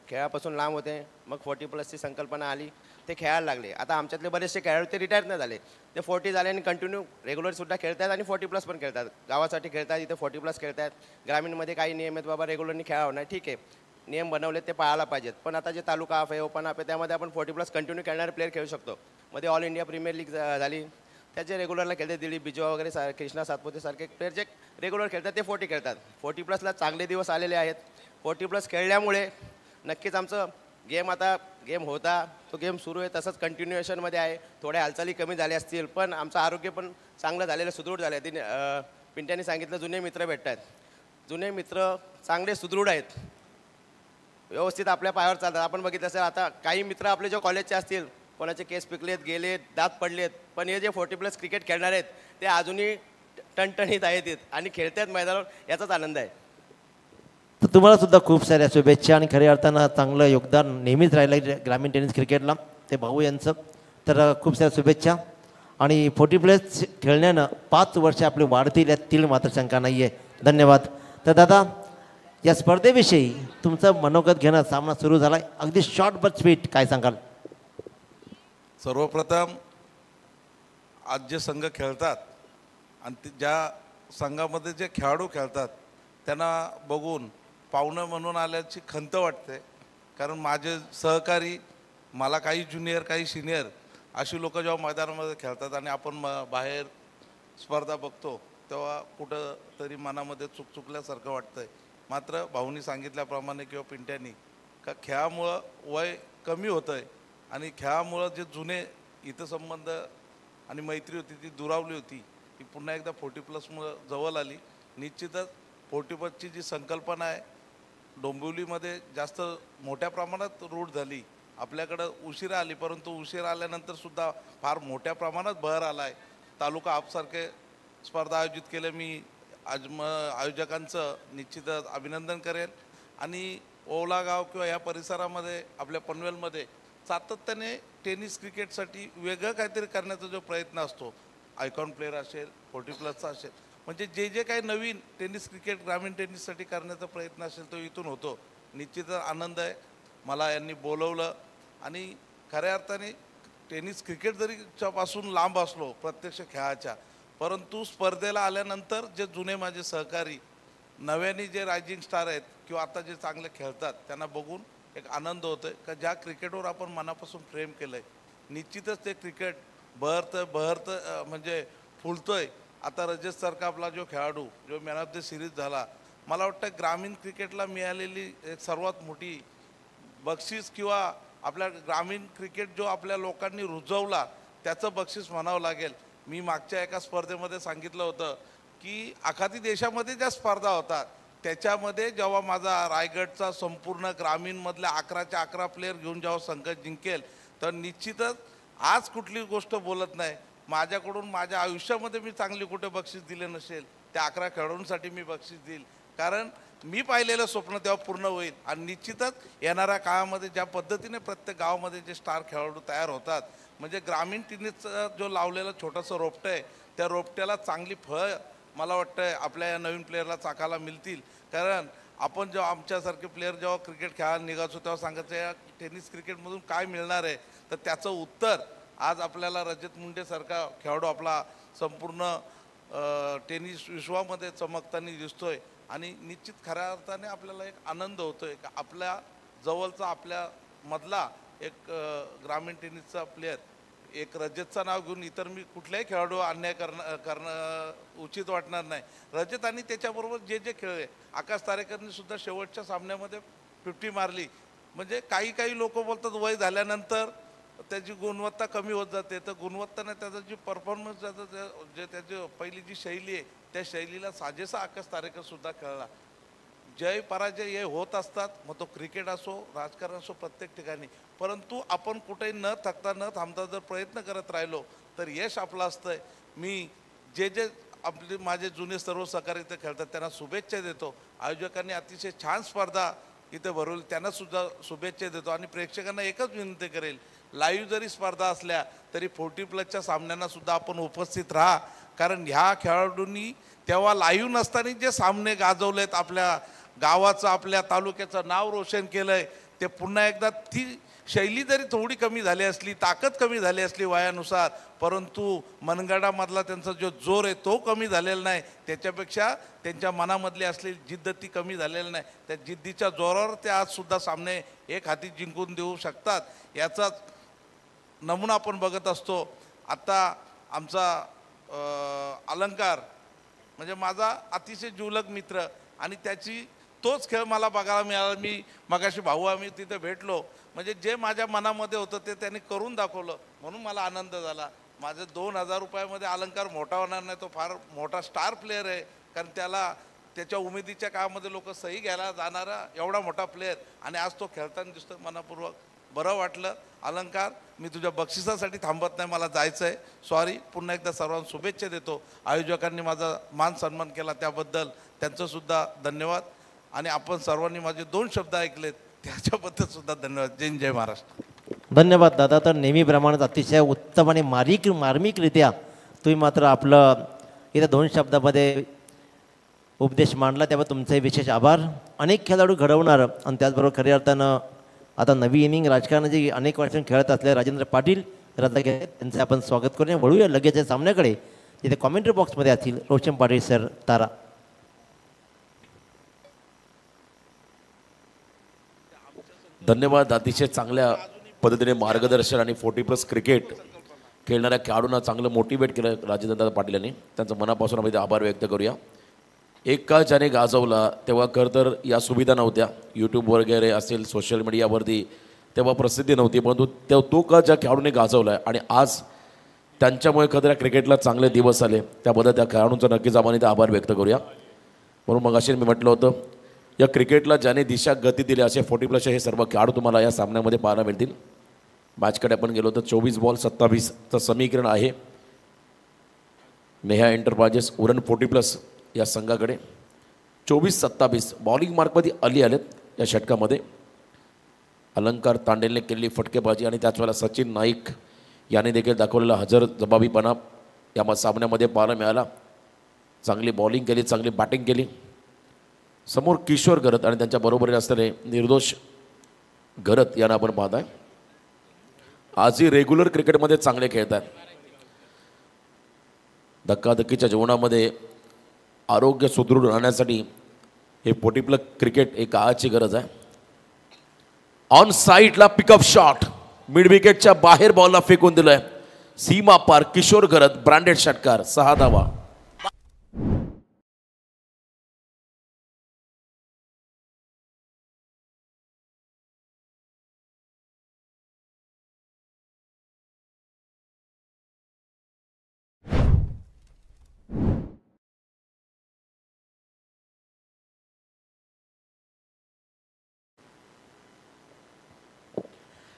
खेळापासून लांब होते, मग 40+ची संकल्पना आली, ते खेळायला लागले. आता आमच्यातले बरेचसे खेळाडू ते रिटायर नाही झाले, ते 40 झाले आणि कंटिन्यू रेग्युलरसुद्धा खेळतात आणि 40+ पण खेळतात. गावासाठी खेळतात, इथे 40+ खेळतात. ग्रामीणमध्ये काही नियम आहेत, बाबा रेग्युलरनी खेळावं नाही, ठीक आहे, नियम बनवले ते पाळायला पाहिजेत. पण आता जे तालुका हाफ आहे, ओपन हाफ आहे, त्यामध्ये आपण 40+ कंटिन्यू खेळणारे प्लेअर खेळू शकतो. मध्ये ऑल इंडिया प्रीमियर लीग झाली, त्याचे रेग्युलरला खेळते, दिलीप बिजवा वगैरे कृष्णा सातपुते सारखे प्लेअर जे रेग्युलर खेळतात ते 40 खेळतात. 40+ला चांगले दिवस आलेले आहेत. 40+ खेळल्यामुळे नक्कीच आमचं गेम होता, तो गेम सुरू आहे, तसंच कंटिन्युएशनमध्ये आहे. थोड्या हालचाली कमी झाल्या असतील, पण आमचं आरोग्य पण चांगलं झालेलं, सुदृढ झालं आहे. पिंट्याने सांगितलं जुने मित्र भेटत आहेत, जुने मित्र चांगले सुदृढ आहेत, व्यवस्थित आपल्या पायावर चालतात. आपण बघितलं असेल आता काही मित्र आपले जे कॉलेजचे असतील, कोणाचे केस पिकलेत, गेलेत, दात पडलेत, पण हे जे 40+ क्रिकेट खेळणार आहेत ते अजूनही टणटणीत आहेत आणि खेळतात मैदानावर, याचाच आनंद आहे. तर तुम्हाला सुद्धा खूप साऱ्या शुभेच्छा आणि खऱ्या अर्थानं चांगलं योगदान नेहमीच राहिलं आहे ग्रामीण टेनिस क्रिकेटला, ते भाऊ यांचं. तर खूप साऱ्या शुभेच्छा. आणि 40+ खेळण्यानं 5 वर्ष आपली वाढतील यातील मात्र शंका नाही आहे. धन्यवाद. तर दादा, या स्पर्धेविषयी तुमचं मनोगत घेणं, सामना सुरू झाला आहे, अगदी शॉर्ट बट स्वीट, काय सांगाल? सर्वप्रथम आज जे संघ खेळतात आणि ज्या संघामध्ये जे खेळाडू खेळतात त्यांना बघून पाहुणं म्हणून आल्याची खंत वाटते. कारण माझे सहकारी, मला काही ज्युनियर काही सिनियर अशी लोक जेव्हा मैदानामध्ये खेळतात आणि आपण बाहेर स्पर्धा बघतो तेव्हा कुठं तरी मनामध्ये चुकल्यासारखं वाटतंय. मात्र भाऊनी सांगितल्याप्रमाणे किंवा पिंट्यांनी का खेळामुळं वय कमी होतं आहे आणि खेळामुळं जे जुने हितसंबंध आणि मैत्री होती ती दुरावली होती, ती पुन्हा एकदा 40+मुळं जवळ आली. निश्चितच 40+ची जी संकल्पना आहे डोंबिवलीमध्ये जास्त मोठ्या प्रमाणात रूढ झाली. आपल्याकडं उशिरा आली, परंतु उशिरा आल्यानंतरसुद्धा फार मोठ्या प्रमाणात बहर आला आहे. तालुका आपसारखे स्पर्धा आयोजित केले, मी आयोजकांचं निश्चितच अभिनंदन करेन. आणि ओलागाव किंवा या परिसरामध्ये आपल्या पनवेलमध्ये सातत्याने टेनिस क्रिकेटसाठी वेगळं काहीतरी करण्याचा जो प्रयत्न असतो, आयकॉन प्लेअर असेल, 40+ असेल, म्हणजे जे जे काही नवीन टेनिस क्रिकेट ग्रामीण टेनिससाठी करण्याचा प्रयत्न असेल तो इथून होतो. निश्चितच आनंद आहे. मला यांनी बोलवलं आणि खऱ्या अर्थाने टेनिस क्रिकेट जरी पासून लांब असलो प्रत्यक्ष खेळाच्या, परंतु स्पर्धेला आल्यानंतर जे जुने माझे सहकारी नव्याने जे रायझिंग स्टार आहेत किंवा आता जे चांगले खेळतात त्यांना बघून एक आनंद होतो आहे का ज्या क्रिकेटवर आपण मनापासून प्रेम केलं आहे, निश्चितच ते क्रिकेट बहरतं म्हणजे फुलतं आहे. आता रजतसारखा आपला जो खेळाडू जो मॅन ऑफ द सिरीज झाला, मला वाटतं ग्रामीण क्रिकेटला मिळालेली एक सर्वात मोठी बक्षीस किंवा आपल्या ग्रामीण क्रिकेट जो आपल्या लोकांनी रुजवला त्याचं बक्षीस म्हणावं लागेल. मी मागच्या एका स्पर्धेमध्ये सांगितलं होतं की आखाती देशामध्ये ज्या स्पर्धा होतात त्याच्यामध्ये जेव्हा माझा रायगडचा संपूर्ण ग्रामीणमधल्या 11च्या 11 प्लेयर घेऊन जेव्हा संघ जिंकेल तर निश्चितच आज कुठली गोष्ट बोलत नाही. माझ्याकडून माझ्या आयुष्यामध्ये मी चांगली कुठे बक्षीस दिले नसेल, त्या 11 खेळाडूंसाठी मी बक्षीस देईल, कारण मी पाहिलेलं स्वप्न तेव्हा पूर्ण होईल. आणि निश्चितच येणाऱ्या काळामध्ये ज्या पद्धतीने प्रत्येक गावामध्ये जे स्टार खेळाडू तयार होतात, म्हणजे ग्रामीण टेनिसचं जो लावलेलं छोटंसं रोपटं आहे त्या रोपट्याला चांगली फळं मला वाटतं आपल्या या नवीन प्लेअरला चाकायला मिळतील. कारण आपण जेव्हा आमच्यासारखे प्लेअर जेव्हा क्रिकेट खेळायला निघायचो तेव्हा सांगायचं या टेनिस क्रिकेटमधून काय मिळणार आहे, तर त्याचं उत्तर आज आपल्याला रजत मुंडेसारखा खेळाडू आपला संपूर्ण टेनिस विश्वामध्ये चमकताना दिसतोय. आणि निश्चित खऱ्या अर्थाने आपल्याला एक आनंद होतोय का आपल्या जवळचा आपल्या मधला एक ग्रामीण टेनिसचा प्लेअर एक रजतचं नाव घेऊन इतर मी कुठल्याही खेळाडू अन्याय करणं उचित वाटणार नाही. रजत आणि त्याच्याबरोबर जे जे खेळले, आकाश तारेकरने सुद्धा शेवटच्या सामन्यामध्ये 50 मारली. म्हणजे काही लोक बोलतात वय झाल्यानंतर त्याची गुणवत्ता कमी होत जाते, तर गुणवत्ता नाही, त्याचा जी परफॉर्मन्स जातं जे त्याची पहिली जी शैली आहे त्या शैलीला साजेसा आकाश तारेकर सुद्धा खेळला. जय पराजय हे होत असतात, मग तो क्रिकेट असो राजकारण असो प्रत्येक ठिकाणी, परंतु आपण कुठेही न थकता न थांबता जर प्रयत्न करत राहिलो तर यश आपलं असतंय. मी जे आपले माझे जुने सर्व सहकारी इथे खेळतात त्यांना शुभेच्छा देतो. आयोजकांनी अतिशय छान स्पर्धा इथे भरवली त्यांना सुद्धा शुभेच्छा देतो. आणि प्रेक्षकांना एकच विनंती करेल, लाईव्ह जरी स्पर्धा असल्या तरी 40+ सामन्यांना सुद्धा आपण उपस्थित राहा, कारण ह्या खेळाडूंनी तेव्हा लाईव्ह नसताना जे सामने गाजवलेत, आपल्या गावाचं आपल्या तालुक्याचं नाव रोशन केलं आहे, ते पुन्हा एकदा ती शैली जरी थोडी कमी झाली असली, ताकद कमी झाली असली वयानुसार, परंतु मनगडामधला त्यांचा जो जोर आहे तो कमी झालेला नाही. त्याच्यापेक्षा त्यांच्या मनामधली असलेली जिद्द ती कमी झालेली नाही. त्या जिद्दीच्या जोरावर ते आजसुद्धा सामने एक हाती जिंकून देऊ शकतात. याचाच नमुना आपण बघत असतो. आत्ता आमचा अलंकार म्हणजे माझा अतिशय जिवलग मित्र आणि त्याची तोच खेळ मला बघायला मिळाला. मी मगाशी भाऊ आम्ही तिथे भेटलो, म्हणजे जे माझ्या मनामध्ये होतं ते त्यांनी करून दाखवलं, म्हणून मला आनंद झाला. माझे 2000 रुपयामध्ये अलंकार मोठा होणार नाही, तो फार मोठा स्टार प्लेअर आहे, कारण त्याला त्याच्या उमेदीच्या काळामध्ये लोक सही घ्यायला जाणारा एवढा मोठा प्लेअर, आणि आज तो खेळताना दिसतो. मनापूर्वक बरं वाटलं. अलंकार, मी तुझ्या बक्षिसासाठी थांबत नाही, मला जायचं आहे, सॉरी. पुन्हा एकदा सर्वांना शुभेच्छा देतो. आयोजकांनी माझा मान सन्मान केला त्याबद्दल त्यांचंसुद्धा धन्यवाद. आणि आपण सर्वांनी माझे 2 शब्द ऐकलेत त्याच्याबद्दल सुद्धा धन्यवाद. जय महाराष्ट्र. धन्यवाद दादा. तर नेहमीप्रमाणेच अतिशय उत्तम आणि मार्मिकरित्या तुम्ही मात्र आपलं इथं 2 शब्दामध्ये उपदेश मांडला, त्यामुळे तुमचे विशेष आभार. अनेक खेळाडू घडवणार आणि त्याचबरोबर खऱ्या अर्थानं आता नवी इनिंग राजकारणाची अनेक वर्षांनी खेळत असलेले राजेंद्र पाटील रत्नागिरी त्यांचे आपण स्वागत करूया. वळूया लगेच या सामन्याकडे. तिथे कॉमेंट्री बॉक्समध्ये असतील रोशन पाटील सर, तारा. धन्यवाद. अतिशय चांगल्या पद्धतीने मार्गदर्शन आणि 40+ क्रिकेट खेळणाऱ्या खेळाडूंना चांगलं मोटिवेट केलं राजेंद्र पाटील यांनी. त्यांचं मनापासून आम्ही आभार व्यक्त करूया. एक काळ ज्याने गाजवला तेव्हा खरं तर या सुविधा नव्हत्या, यूट्यूब वगैरे असेल सोशल मीडियावरती तेव्हा प्रसिद्धी नव्हती, परंतु तो काळ ज्या खेळाडूने गाजवला आहे आणि आज त्यांच्यामुळे खरं तर क्रिकेटला चांगले दिवस आले, त्याबद्दल त्या खेळाडूंचा नक्कीच आपण इथे आभार व्यक्त करूया. म्हणून मग अशी मी म्हटलं होतं, या क्रिकेटला ज्याने दिशा गती दिली असे 40+ हे सर्व खेळाडू तुम्हाला या सामन्यामध्ये पाहायला मिळतील. मॅचकडे आपण गेलो तर 24 बॉल 27चं समीकरण आहे. नेहा एंटरप्राइजेस उरण 40+ या संघाकडे 24-27 बॉलिंग मार्कमध्ये आलेत. या षटकामध्ये. अलंकार तांडेलने केलेली फटकेबाजी आणि त्याच वेळेला सचिन नाईक याने देखील दाखवलेला हजर जबाबीपणा या सामन्यामध्ये पाहायला मिळाला. चांगली बॉलिंग केली, चांगली बॅटिंग केली. समोर किशोर गरत आणि त्यांच्या बरोबरीने असलेले निर्दोष गरत यांना आपण पाहताय. आजही रेग्युलर क्रिकेटमध्ये चांगले खेळत आहेत. धक्काधक्कीच्या जीवनामध्ये आरोग्य सुदृढ राहण्यासाठी हे 40+ क्रिकेट एक काळाची गरज आहे. ऑन साईडला पिकअप शॉट, मिड विकेटच्या बाहेर बॉलला फेकून दिलंय. सीमा पार किशोर गरत, ब्रँडेड षटकार, 6 धावा.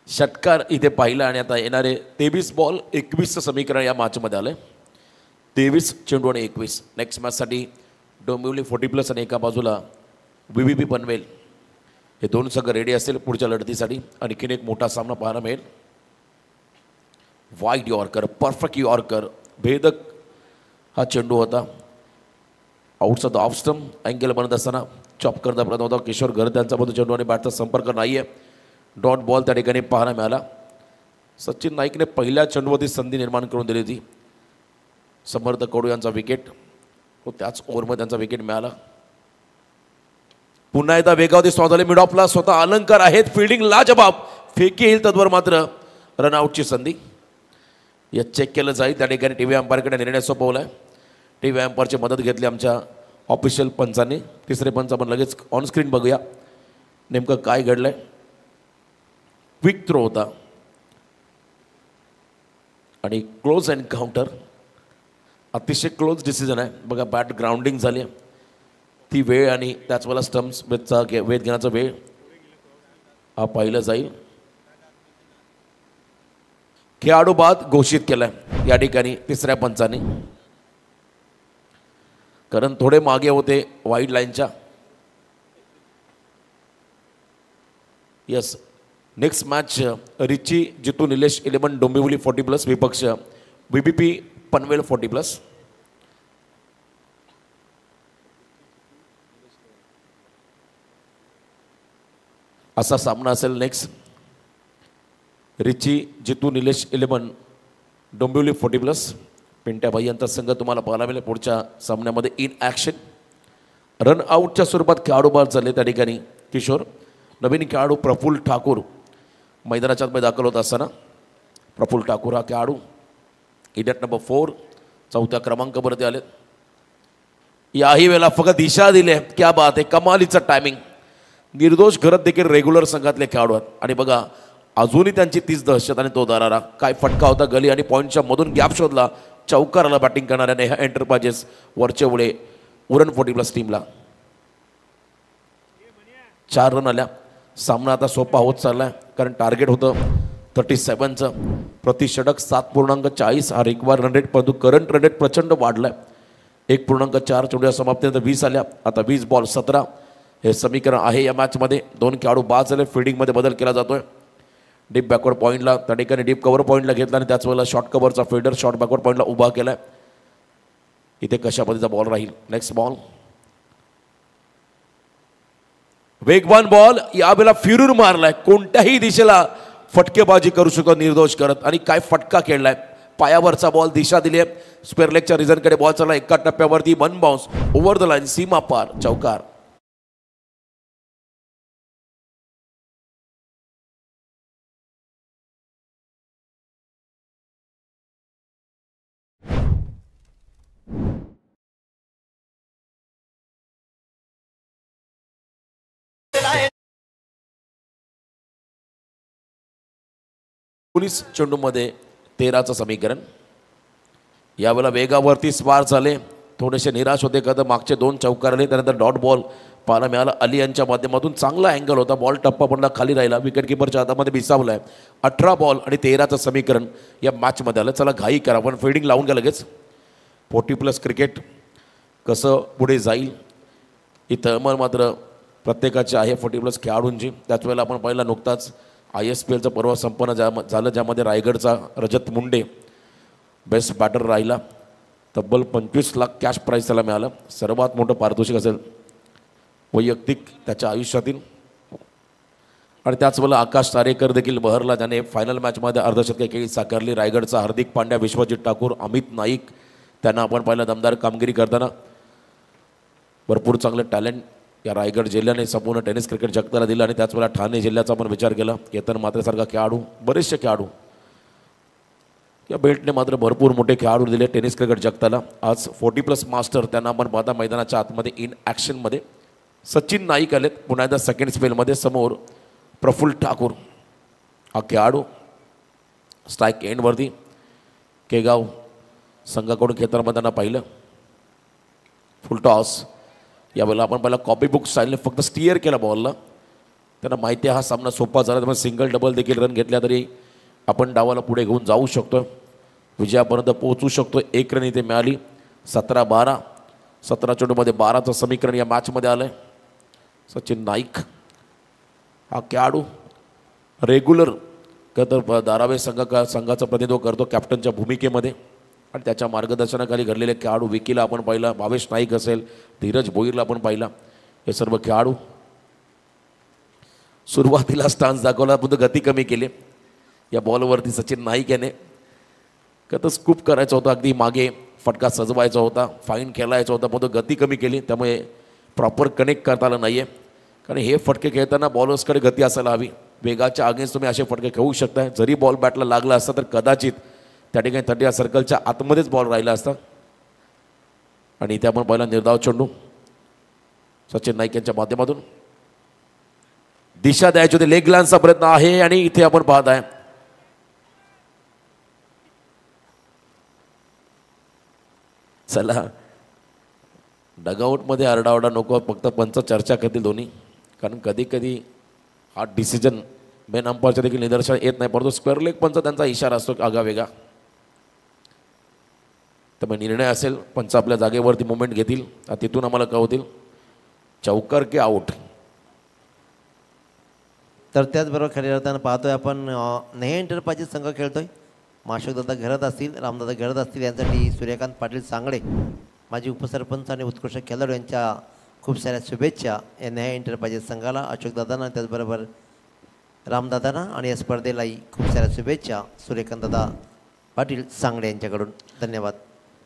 षटकार इथे पाहिला आणि आता येणारे 23 बॉल 21चं समीकरण या मॅचमध्ये आलं. 23 चेंडू आणि 21. नेक्स्ट मॅचसाठी डोंबिवली 40+ आणि एका बाजूला VVP पनवेल हे दोन संघ रेडी असतील पुढच्या लढतीसाठी. आणखीन एक मोठा सामना पाहायला मिळेल. वाईड यॉर्कर, परफेक्ट यॉर्कर, भेदक हा चेंडू होता. आउटचा द ऑफ स्टंप अँगल बनत असताना चॉप करता प्रयत्न होता किशोर गरत त्यांचा मधून चेंडू आणि बॅटचा संपर्क नाही आहे. डॉट बॉल त्या ठिकाणी पाहायला मिळाला. सचिन नाईकने पहिल्या चेंडूवरती संधी निर्माण करून दिली होती. समर्थ कडू यांचा विकेट व त्याच ओव्हरमध्ये त्यांचा विकेट मिळाला. पुन्हा एकदा वेगावती स्टॉप झाले. मिड ऑफला स्वतः अलंकार आहेत. फिल्डिंग लाजबाब, फेकी येईल तत्वर मात्र रनआउटची संधी. या चेक केलं जाईल. त्या ठिकाणी TV अंपायरकडे निर्णय सोपवला आहे. TV अंपायरची मदत घेतली आमच्या ऑफिशियल पंचांनी. तिसरे पंच आपण लगेच ऑन स्क्रीन बघूया नेमकं काय घडलंय. क्विक थ्रो होता आणि क्लोज एन्काउंटर, अतिशय क्लोज डिसिजन आहे. बघा बॅट ग्राउंडिंग झाली, ती वेळ आणि त्याच वेळेला स्टम्प्स बेटचा वेध घेण्याचा वेळ हा पाहिलं जाईल. खेळाडू बाद घोषित केलाय या ठिकाणी तिसऱ्या पंचाने, कारण थोडे मागे होते वाईड लाईनच्या. यस, नेक्स्ट मॅच रिची जितू निलेश 11 डोंबिवली 40+ विपक्ष VVP पनवेल 40+. असा सामना असेल नेक्स्ट. रिची जितू निलेश 11 डोंबिवली 40+. पिंट्या भाई यांचा संघ तुम्हाला पाहायला मिळेल पुढच्या सामन्यामध्ये इन ॲक्शन. रन आउटच्या स्वरूपात खेळाडू बाद झाले त्या ठिकाणी किशोर. नवीन खेळाडू प्रफुल्ल ठाकूर मैदानाच्या आतमध्ये दाखल होत असताना प्रफुल्ल ठाकूर हा खेळाडू इडियट नंबर 4 4थ्या क्रमांकावरती आले. याही वेळेला फक्त दिशा दिली. क्या बात आहे, कमालीचं टायमिंग. निर्दोष घरत देखील रेग्युलर संघातले खेळाडू आहेत आणि बघा अजूनही त्यांची 30 दहशत आणि तो दरारा. काय फटका होता गली आणि पॉईंटच्या मधून गॅप शोधला. चौकाराला बॅटिंग करणाऱ्या नेहा एंटरप्राइजेस वरचे उडे उरण 40+ टीमला 4 रन आल्या. सामना आता सोपा होत चालला आहे कारण टार्गेट होतं 37चं. प्रति षटक 7.40 हा रिक्वायर रन रेट, परंतु करंट रन रेट प्रचंड वाढला आहे. 1.4 चेंडूच्या समाप्तीनंतर 20 आल्या. आता 20 बॉल 17 हे समीकरण आहे या मॅचमध्ये. 2 खेळाडू बाद झाले. फिल्डिंगमध्ये बदल केला जातोय. डीप बॅकवर्ड पॉईंटला त्या ठिकाणी डीप कव्हर पॉईंटला घेतला आणि त्याच वेळेला शॉर्ट कव्हरचा फिल्डर शॉर्ट बॅकवर्ड पॉईंटला उभा केलाय. इथे कशा पद्धतीचा बॉल राहील. नेक्स्ट बॉल वेगवान बॉल, यावेळेला फिरून मारलाय. कोणत्याही दिशेला फटकेबाजी करू शकतो निर्दोष करत आणि काय फटका खेळलाय. पायावरचा बॉल, दिशा दिली आहे. स्क्वेअर लेगच्या रिझनकडे बॉल चालला. एका टप्प्यावरती 1 बाउन्स ओव्हर द लाईन, सीमा पार, चौकार. पोलीस चेंडूमध्ये 13चं समीकरण. यावेळेला वेगावरती स्वार झाले. थोडेसे निराश होते का तर मागचे 2 चौकार आले. त्यानंतर डॉट बॉल पाहायला मिळाला. अली यांच्या माध्यमातून चांगला अँगल होता. बॉल टप्पा पडला, खाली राहिला. विकेट किपरच्या हातामध्ये विसावला आहे. 18 बॉल आणि 13चं समीकरण या मॅचमध्ये आलं. चला घाई करा, पण फिल्डिंग लावून घ्या लगेच. 40+ क्रिकेट कसं पुढे जाईल इथं मात्र प्रत्येकाची आहे 40+ खेळाडूंची. त्याच वेळेला आपण पाहिलं नुकताच ISPLचं पर्व संपन्न झालं, ज्यामध्ये रायगडचा रजत मुंडे बेस्ट बॅटर राहिला. तब्बल 25 लाख कॅश प्राईज त्याला मिळालं. सर्वात मोठं पारितोषिक असेल वैयक्तिक त्याच्या आयुष्यातील. आणि त्याच वेळेला आकाश तारेकर देखील बहरला, ज्याने फायनल मॅचमध्ये अर्धशतकी खेळी साकारली. रायगडचा हार्दिक पांड्या, विश्वजित ठाकूर, अमित नाईक त्यांना आपण पाहिलं दमदार कामगिरी करताना. भरपूर चांगलं टॅलेंट या रायगड जिल्ह्याने संपूर्ण टेनिस क्रिकेट जगताला दिलं. आणि त्याच वेळेला ठाणे जिल्ह्याचा आपण विचार केला, केतन म्हात्रेसारखा खेळाडू, बरेचसे खेळाडू या बेल्टने मात्र भरपूर मोठे खेळाडू दिले टेनिस क्रिकेट जगताला. आज 40+ मास्टर त्यांना आपण पाहता मैदानाच्या आतमध्ये इन ॲक्शनमध्ये. सचिन नाईक आलेत पुन्हा एकदा सेकंड स्पेलमध्ये. समोर प्रफुल्ल ठाकूर हा खेळाडू स्ट्राईक एंडवरती केगाव संघाकडून खेळताना त्यांना पाहिलं. फुल टॉस यावेळेला आपण पहिला कॉपी बुक स्टाईलने फक्त स्टिअर केला बॉलला. त्यांना माहिती आहे हा सामना सोपा झाला, त्यामुळे सिंगल डबल देखील रन घेतल्या तरी आपण डावाला पुढे घेऊन जाऊ शकतो, विजयापर्यंत पोहोचू शकतो. 1 रन इथे मिळाली. 17-12 17 चेंडूमध्ये 12चं समीकरण या मॅचमध्ये आलं आहे. सचिन नाईक हा खेळाडू रेग्युलर तर धारावे संघाचं प्रतिनिधित्व करतो कॅप्टनच्या भूमिकेमध्ये. आणि त्याच्या मार्गदर्शनाखाली घडलेले खेळाडू, विकीला आपण पाहिला, भावेश नाईक असेल, धीरज भोईरला आपण पाहिला. हे सर्व खेळाडू सुरुवातीला स्टान्स दाखवला, पण गती कमी केली या बॉलवरती. सचिन नाईक याने तर स्कूप करायचा होता, अगदी मागे फटका सजवायचा होता, फाईन खेळायचा होता, पण तो गती कमी केली, त्यामुळे प्रॉपर कनेक्ट करता आलं नाही आहे. कारण हे फटके खेळताना बॉलर्सकडे गती असायला हवी. वेगाच्या अगेन्स्ट तुम्ही असे फटके खेळू शकता. जरी बॉल बॅटला लागला असता तर कदाचित त्या ठिकाणी 30 सर्कलच्या आतमध्येच बॉल राहिला असता. आणि इथे आपण पहिला निर्धाव चेंडू सचिन नाईक यांच्या माध्यमातून दिशा द्यायची होती. लेग लाईनचा प्रयत्न आहे आणि इथे आपण पाहत आहे चला डगआउटमध्ये आरडाओरडा नको, फक्त पंच चर्चा करतील दोन्ही. कारण कधी कधी हा डिसिजन मेन अंपायरच्या देखील निदर्शन येत नाही, परंतु स्क्वेअर लेग पंच त्यांचा इशारा असतो आगावेगा. त्यामुळे निर्णय असेल, पंच आपल्या जागेवरती मुवमेंट घेतील, तिथून आम्हाला कळवतील चौकार की आऊट. तर त्याचबरोबर खेळले जाताना पाहतोय आपण नेहे एंटरप्राइजेस संघ खेळतोय. माशोकदादा घरात असतील, रामदादा घरात असतील, यांसाठी सूर्यकांत पाटील सांगडे माजी उपसरपंच आणि उत्कृष्ट खेळाडू यांच्या खूप साऱ्या शुभेच्छा या नेहे एंटरप्राइजेस संघाला, अशोकदादांना, त्याचबरोबर रामदादांना आणि या स्पर्धेलाही खूप साऱ्या शुभेच्छा सूर्यकांतदादा पाटील सांगडे यांच्याकडून. धन्यवाद.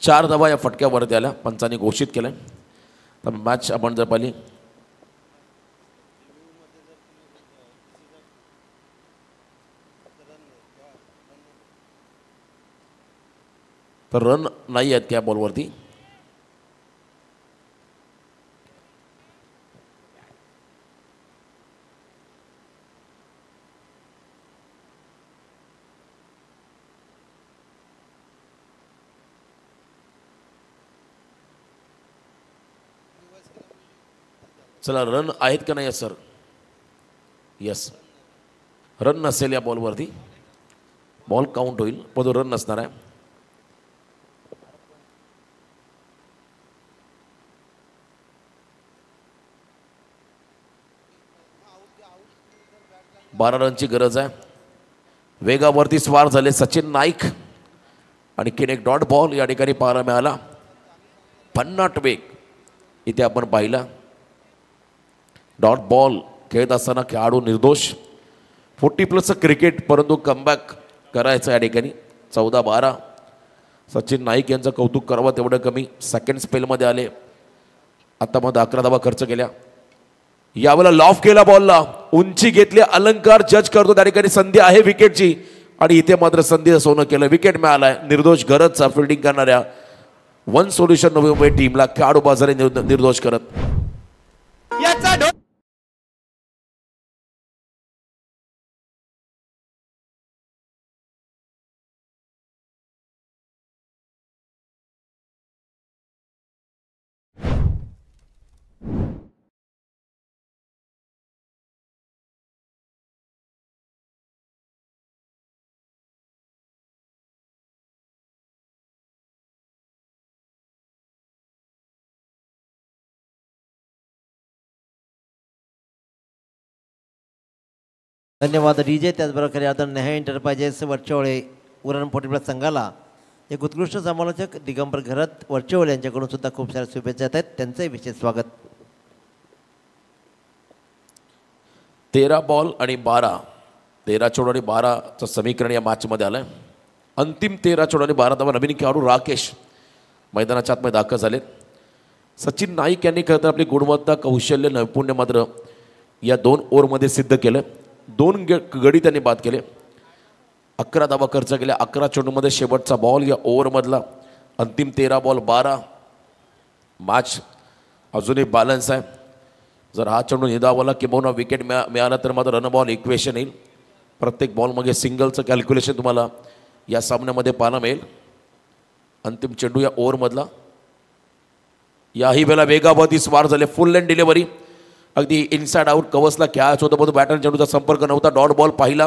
4 धावा या फटक्यावरती आल्या, पंचांनी घोषित केलं. तर मॅच आपण जर पाहिली तर रन नाही आहेत त्या बॉलवरती. चला रन आहेत का नाही सर? यस, रन नसेल या बॉलवरती, बॉल काउंट होईल पण तो रन नसणार आहे. बारा रनची गरज आहे. वेगावरती स्वार झाले सचिन नाईक आणि एक डॉट बॉल या ठिकाणी पाहायला मिळाला. भन्नाट वेग इथे आपण पाहिला. डॉट बॉल खेळत असताना खेळाडू निर्दोष. 40+ क्रिकेट, परंतु कमबॅक करायचं या ठिकाणी. 14-12 सचिन नाईक यांचं कौतुक करावं तेवढं कमी. सेकंड स्पेलमध्ये आले, आता मध्ये 11 धावा खर्च केल्या. यावेळेला लॉफ केला बॉलला, उंची घेतली, अलंकार जज करतो त्या ठिकाणी. संधी आहे विकेटची आणि इथे मात्र संधीचं सोनं केलं. विकेट मिळालाय निर्दोष गरजचा फिल्डिंग करणाऱ्या वन सोल्युशन नवी मुंबई टीमला खेळाडू बाजारे निर्दोष करत. धन्यवाद डीजे. त्याचबरोबर आता नेहा एंटरप्राइजेस वरचेवळे उरण 40+ संघाला एक उत्कृष्ट समालोचक दिगंबर घरत वरचेवळे यांच्याकडून सुद्धा खूप साऱ्या शुभेच्छा आहेत. त्यांचंही विशेष स्वागत. 13 बॉल आणि 12, 13 चौड आणि 12चं समीकरण या मॅचमध्ये आलं आहे. अंतिम 13 चौड आणि 12 धावा नवीन खेळाडू राकेश मैदानाच्या आतमध्ये दाखल झाले. सचिन नाईक यांनी खरं तर आपली गुणवत्ता, कौशल्य, नैपुण्य मात्र या 2 ओव्हरमध्ये सिद्ध केलं. 2 गडी त्यांनी बाद केले. 11 धावा खर्च केल्या. 11 चेंडूमध्ये शेवटचा बॉल या ओव्हरमधला. अंतिम 13 बॉल 12. मॅच अजूनही बॅलन्स आहे. जर हा चेंडू निदावला किंवा विकेट मिळाला तर मात्र रन बॉल इक्वेशन येईल. प्रत्येक बॉलमध्ये सिंगलचं कॅल्क्युलेशन तुम्हाला या सामन्यामध्ये पाहायला मिळेल. अंतिम चेंडू या ओव्हरमधला. याही वेळेला वेगावरती स्वार झाले. फुल लेन डिलिव्हरी अगदी इनसाइड आउट कव्हर्सला खेळायचं होतं, परंतु बॅटर चेंडूचा संपर्क नव्हता. डॉट बॉल पाहिला.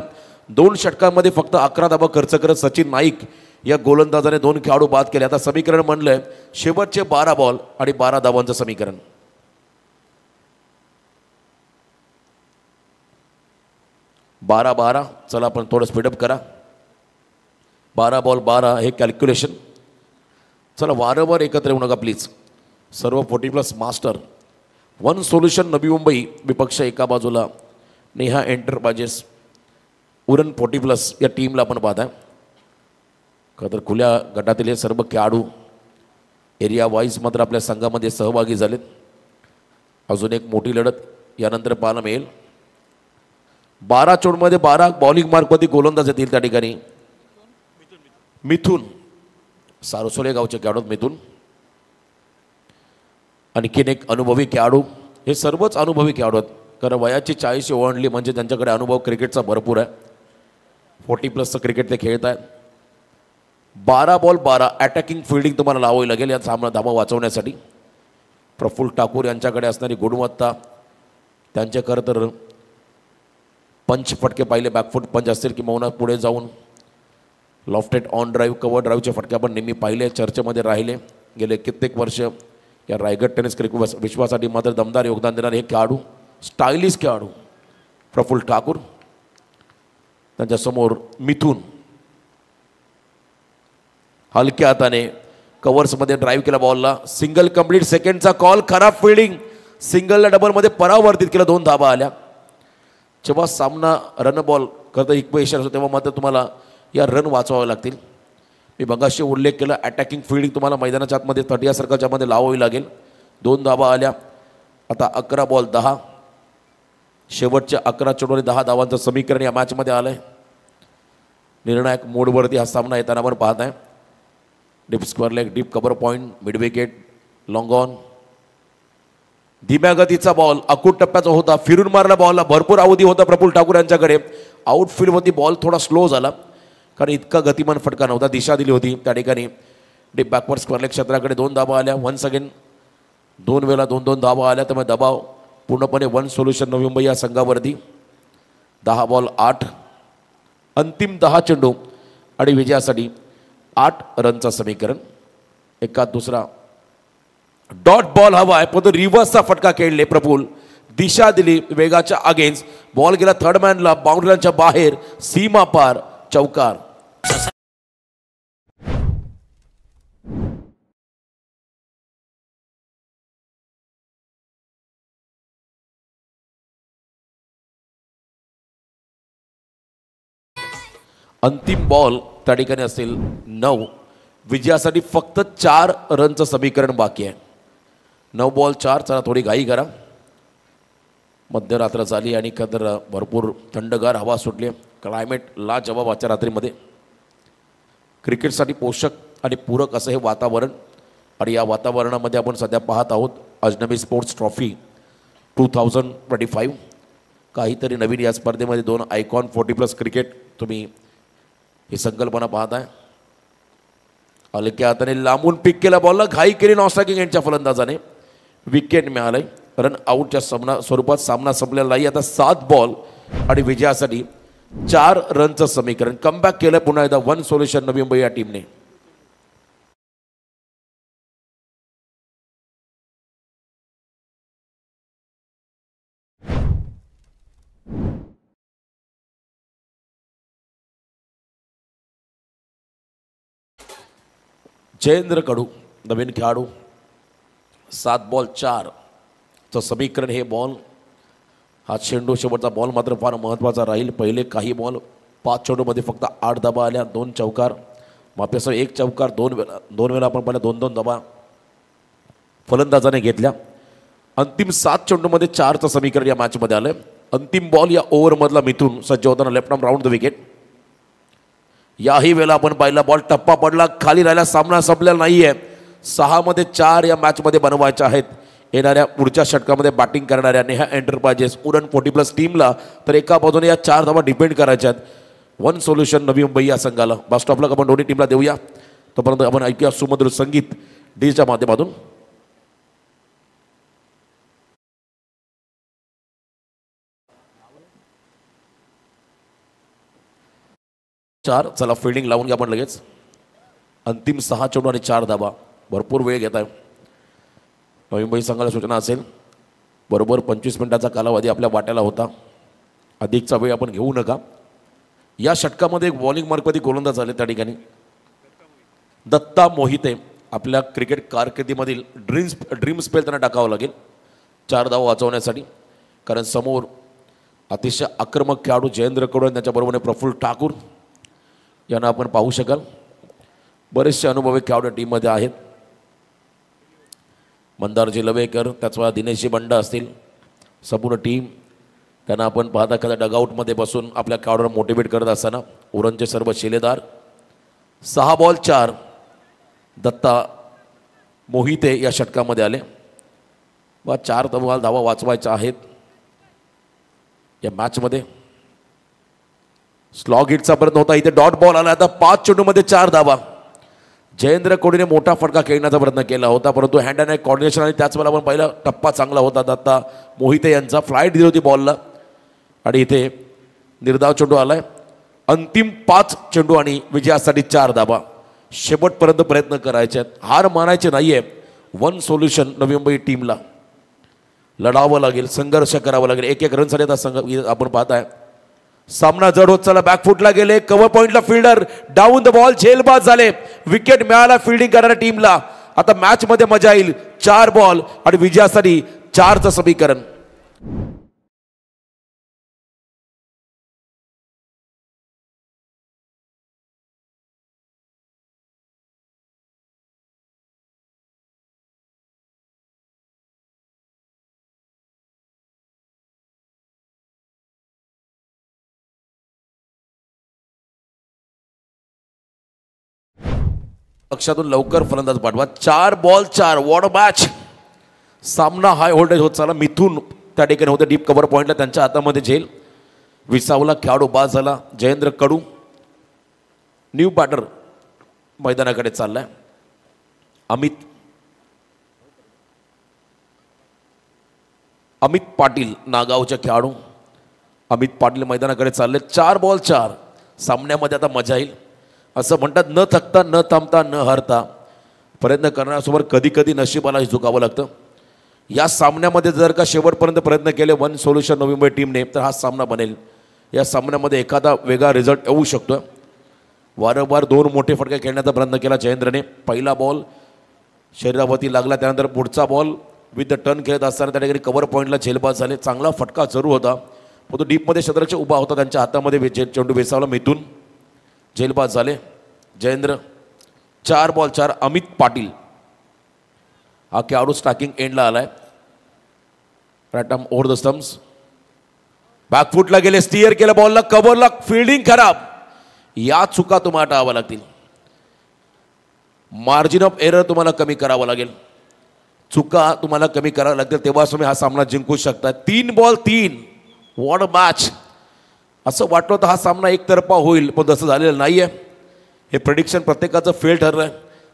2 षटकांमध्ये फक्त 11 धावा खर्च करत सचिन नाईक या गोलंदाजाने 2 खेळाडू बाद केले. आता समीकरण म्हणलंय शेवटचे 12 बॉल आणि 12 धावांचं समीकरण. 12-12. चला आपण थोडं स्पीडअप करा. 12 बॉल 12 हे कॅल्क्युलेशन. चला वारंवार एकत्र येऊ नका प्लीज. सर्व 40+ master. One solution Navi Mumbai विपक्ष एका बाजूला, नेहा एंटरप्राइजेस उरण 40+ या टीमला आपण पाहताय. खरं तर खुल्या गटातील हे सर्व खेळाडू एरिया वाईज मात्र आपल्या संघामध्ये सहभागी झालेत. अजून एक मोठी लढत यानंतर पाहायला मिळेल. 12 चोडमध्ये 12 बॉलिंग मार्कमध्ये गोलंदाज येतील त्या ठिकाणी. मिथून सारसोले गावचे खेळाडू मिथून. आणखीन एक अनुभवी खेळाडू. हे सर्वच अनुभवी खेळाडू आहेत कारण वयाची 40 ओलांडली म्हणजे त्यांच्याकडे अनुभव क्रिकेटचा भरपूर आहे. 40+ क्रिकेट ते खेळत आहेत. 12 बॉल 12 अटॅकिंग फिल्डिंग तुम्हाला लावावी लागेल या सामना धावा वाचवण्यासाठी. प्रफुल्ल ठाकूर यांच्याकडे असणारी गुणवत्ता, त्यांचे खरं तर पंच फटके पाहिले, बॅकफूट पंच असतील किंवा पुढे जाऊन लॉफ्टेड ऑन ड्राईव्ह, कव्हर ड्राईव्हचे फटके आपण नेहमी पाहिले, चर्चेमध्ये राहिले. गेले कित्येक वर्ष या रायगड टेनिस क्रिकेट विश्वासाठी मात्र दमदार योगदान देणारे हे खेळाडू, स्टायलिश खेळाडू प्रफुल्ल ठाकूर. त्यांच्यासमोर मिथून हलक्या हाताने कव्हर्समध्ये ड्राईव्ह केला बॉलला. Single complete. सेकंडचा कॉल. खराब फिल्डिंग. सिंगलला डबलमध्ये परावर्तित केलं. 2 धाबा आल्या. जेव्हा सामना रन बॉल करता इक्वेशन असतो तेव्हा मात्र तुम्हाला या रन वाचवावे लागतील. मी मगाशी उल्लेख केला अटॅकिंग फिल्डिंग तुम्हाला मैदानाच्या आतमध्ये 30 सर्कलच्यामध्ये लावावी लागेल. 2 धाबा आल्या. आता 11 बॉल 10. शेवटच्या 11 चेंडूवर 10 धावांचं समीकरण या मॅचमध्ये आलं आहे. निर्णायक मोडवरती हा सामना येताना आपण पाहत आहे. Deep square leg, deep cover point, mid wicket, long on. धीम्या गतीचा बॉल अकूट टप्प्याचा होता. फिरून मारला बॉलला. भरपूर अवधी होता प्रफुल्ल ठाकूर यांच्याकडे. आउटफील्डवरती बॉल थोडा स्लो झाला कारण इतका गतिमान फटका नव्हता. दिशा दिली होती त्या ठिकाणी. डीप बॅकवर्ड स्क्वेअर लेग क्षेत्राकडे 2 धाबा आल्या. वन्स अगेन 2 वेळा 2-2 धाबा आल्या. त्यामुळे दबाव पूर्णपणे वन सोल्युशन नवी मुंबई या संघावरती. 10 बॉल 8. अंतिम 10 चेंडू आणि विजयासाठी 8 रनचं समीकरण. एका दुसरा डॉट बॉल हवा आहे पण रिव्हर्सचा फटका खेळले प्रफुल्ल. दिशा दिली वेगाच्या अगेन्स्ट. बॉल गेला थर्ड मॅनला, बाउंड्रीच्या बाहेर, सीमा पार, चौकार. अंतिम बॉल त्या ठिकाणी असेल 9. विजयासाठी फक्त 4 रनचं समीकरण बाकी आहे. 9 बॉल 4. चला थोडी घाई करा. मध्यरात्र झाली आणि खतर भरपूर थंडगार हवा सुटली. क्लायमेट लाजवाब आजच्या रात्रीमध्ये. क्रिकेटसाठी पोषक आणि पूरक असं हे वातावरण. आणि या वातावरणामध्ये आपण सध्या पाहत आहोत अजनबी स्पोर्ट्स ट्रॉफी 2025. काहीतरी नवीन या स्पर्धेमध्ये 2 आयकॉन 40+ क्रिकेट तुम्ही ही संकल्पना पाहताय. हलक्या हाताने लांबून पिक केला बॉलला. घाई केली नॉस्ट्रायकिंग एंडच्या फलंदाजाने. विकेट मिळालंय. रन आऊटच्या स्वरूपात सामना संपलेला नाही. आता 7 बॉल आणि विजयासाठी 4 रनचं समीकरण. कमबॅक केलं पुन्हा एकदा वन सोल्युशन नवी मुंबई या टीमने. जयेंद्र कडू नवीन खेळाडू 7 बॉल 4 चं समीकरण. हे बॉल हा चेंडू शेवटचा बॉल मात्र फार महत्त्वाचा राहील. पहिले काही बॉल 5 चेंडूमध्ये फक्त 8 धाबा आल्या, 2 चौकार. माप्यासह 1 चौकार, 2 वेळा आपण पहिल्या 2-2 धाबा फलंदाजाने घेतल्या. अंतिम 7 चेंडूमध्ये 4चं समीकरण या मॅचमध्ये आलं. अंतिम बॉल या ओव्हरमधला मिथून सज्ज होताना left arm round the wicket. याही वेळेला आपण पाहिला बॉल टप्पा पडला, खाली राहिला, सामना संपलेला नाही आहे. 6 मध्ये 4 या मॅचमध्ये बनवायच्या आहेत. येणाऱ्या पुढच्या षटकामध्ये बॅटिंग करणाऱ्या नेहा एंटरप्राइजेस उरण 40+ टीमला तर एका बाजूने या 4 धावा डिपेंड करायच्या आहेत. वन सोल्युशन नवी मुंबई या संघाला. बस स्टॉपला आपण दोन्ही टीमला देऊया. तोपर्यंत आपण ऐकूया सुमधुर संगीत डीच्या माध्यमातून. चार चला फिल्डिंग लावून घ्या आपण लगेच. अंतिम 6 चेंडू आणि 4 धाबा. भरपूर वेळ घेत आहे. नवी मुंबई संघाला सूचना असेल बरोबर 25 मिनिटाचा कालावधी आपल्या वाट्याला होता. अधिकचा वेळ आपण घेऊ नका. या षटकामध्ये एक बॉलिंग मार्कवरती गोलंदाज झाले त्या ठिकाणी दत्ता मोहिते. आपल्या क्रिकेट कारकिर्दीमधील ड्रीम स्पेल त्यांना टाकावं लागेल 4 धावा वाचवण्यासाठी. कारण समोर अतिशय आक्रमक खेळाडू जयेंद्र कडू आणि त्याच्याबरोबर प्रफुल्ल ठाकूर यांना आपण पाहू शकाल. बरेचसे अनुभवी खेळाडू टीममध्ये आहेत. मंदारजी लवेकर, त्याचवेळा दिनेशजी बंड असतील, संपूर्ण टीम त्यांना आपण पाहता एखाद्या डगआउटमध्ये बसून आपल्या खेळाडूंना मोटिवेट करत असताना उरणचे सर्व शिलेदार. 6 बॉल 4 दत्ता मोहिते या षटकामध्ये आले. 4 धावा वाचवायच्या आहेत या मॅचमध्ये. स्लॉग हिटचा प्रयत्न होता, इथे डॉट बॉल आला. आता 5 चेंडूमध्ये 4 धावा. जयेंद्र कोडीने मोठा फटका खेळण्याचा प्रयत्न केला होता, परंतु हँड अँड कॉर्डिनेशन आणि त्याच वेळेला आपण पहिला टप्पा चांगला होता दत्ता मोहिते यांचा. फ्लाईट दिली होती बॉलला आणि इथे निर्धाव चेंडू आलाय. अंतिम 5 चेंडू आणि विजयासाठी 4 धाबा. शेवटपर्यंत प्रयत्न करायचे आहेत, हार मानायचे नाहीये. वन सोल्युशन नवी मुंबई टीमला लढावं लागेल, संघर्ष करावं लागेल. 1-1 रनसाठी आता संघ आपण पाहताय. सामना जड होत चालला. बॅकफुटला गेले, कव्हर पॉइंटला फिल्डर डाऊन द बॉल, झेलबाद झाले. विकेट मिळाला फिल्डिंग करणाऱ्या टीमला. आता मॅच मध्ये मजा येईल. 4 बॉल आणि विजयासाठी 4चं समीकरण. पक्षातून लवकर फलंदाज पाठवा. 4 बॉल 4. What a match. सामना हाय व्होल्टेज होत चालला. मिथून त्या ठिकाणी होते डीप कव्हर पॉइंटला, त्यांच्या हातामध्ये झेल. विसावला खेळाडू बाद झाला. जयेंद्र कडू न्यू बॅटर मैदानाकडे चाललाय. अमित पाटील नागावचे खेळाडू अमित पाटील मैदानाकडे चालले. 4 बॉल 4. सामन्यामध्ये आता मजा येईल. असं म्हणतात न थकता न थांबता न हरता प्रयत्न करण्यासोबत कधी कधी नशिबाला झुकावं लागतं. या सामन्यामध्ये जर का शेवटपर्यंत प्रयत्न केले वन सोल्युशन नवी मुंबई टीमने तर हा सामना बनेल. या सामन्यामध्ये एखादा वेगळा रिझल्ट येऊ शकतो. वारंवार 2 मोठे फटके खेळण्याचा प्रयत्न केला जयेंद्रने. पहिला बॉल शरीरावरती लागला, त्यानंतर पुढचा बॉल विथ द टर्न खेळत असताना त्या ठिकाणी कव्हर पॉईंटला झेलबाद झाले. चांगला फटका जरूर होता, पण तो डीपमध्ये शतरक्ष उभा होता. त्यांच्या हातामध्ये चेंडू वेसावला. मिथून झेलबाद झाले. जयेंद्र 4 बॉल 4. अमित पाटील हा खेळाडू स्टॅकिंग एंडला आलाय. Right arm over the stumps. बॅकफुटला गेले, स्टिअर केलं बॉलला, कव्हरला फिल्डिंग खराब. या चुका तुम्हाला टाळाव्या लागतील. मार्जिन ऑफ एरर तुम्हाला कमी करावं लागेल. चुका तुम्हाला कमी करावं लागतील, तेव्हा तुम्ही हा सामना जिंकू शकता. 3 बॉल 3. What a match. असं वाटलं तर हा सामना एकतर्फा होईल, पण तसं झालेलं नाहीये. हे प्रेडिक्शन प्रत्येकाचं फेल ठरलंय.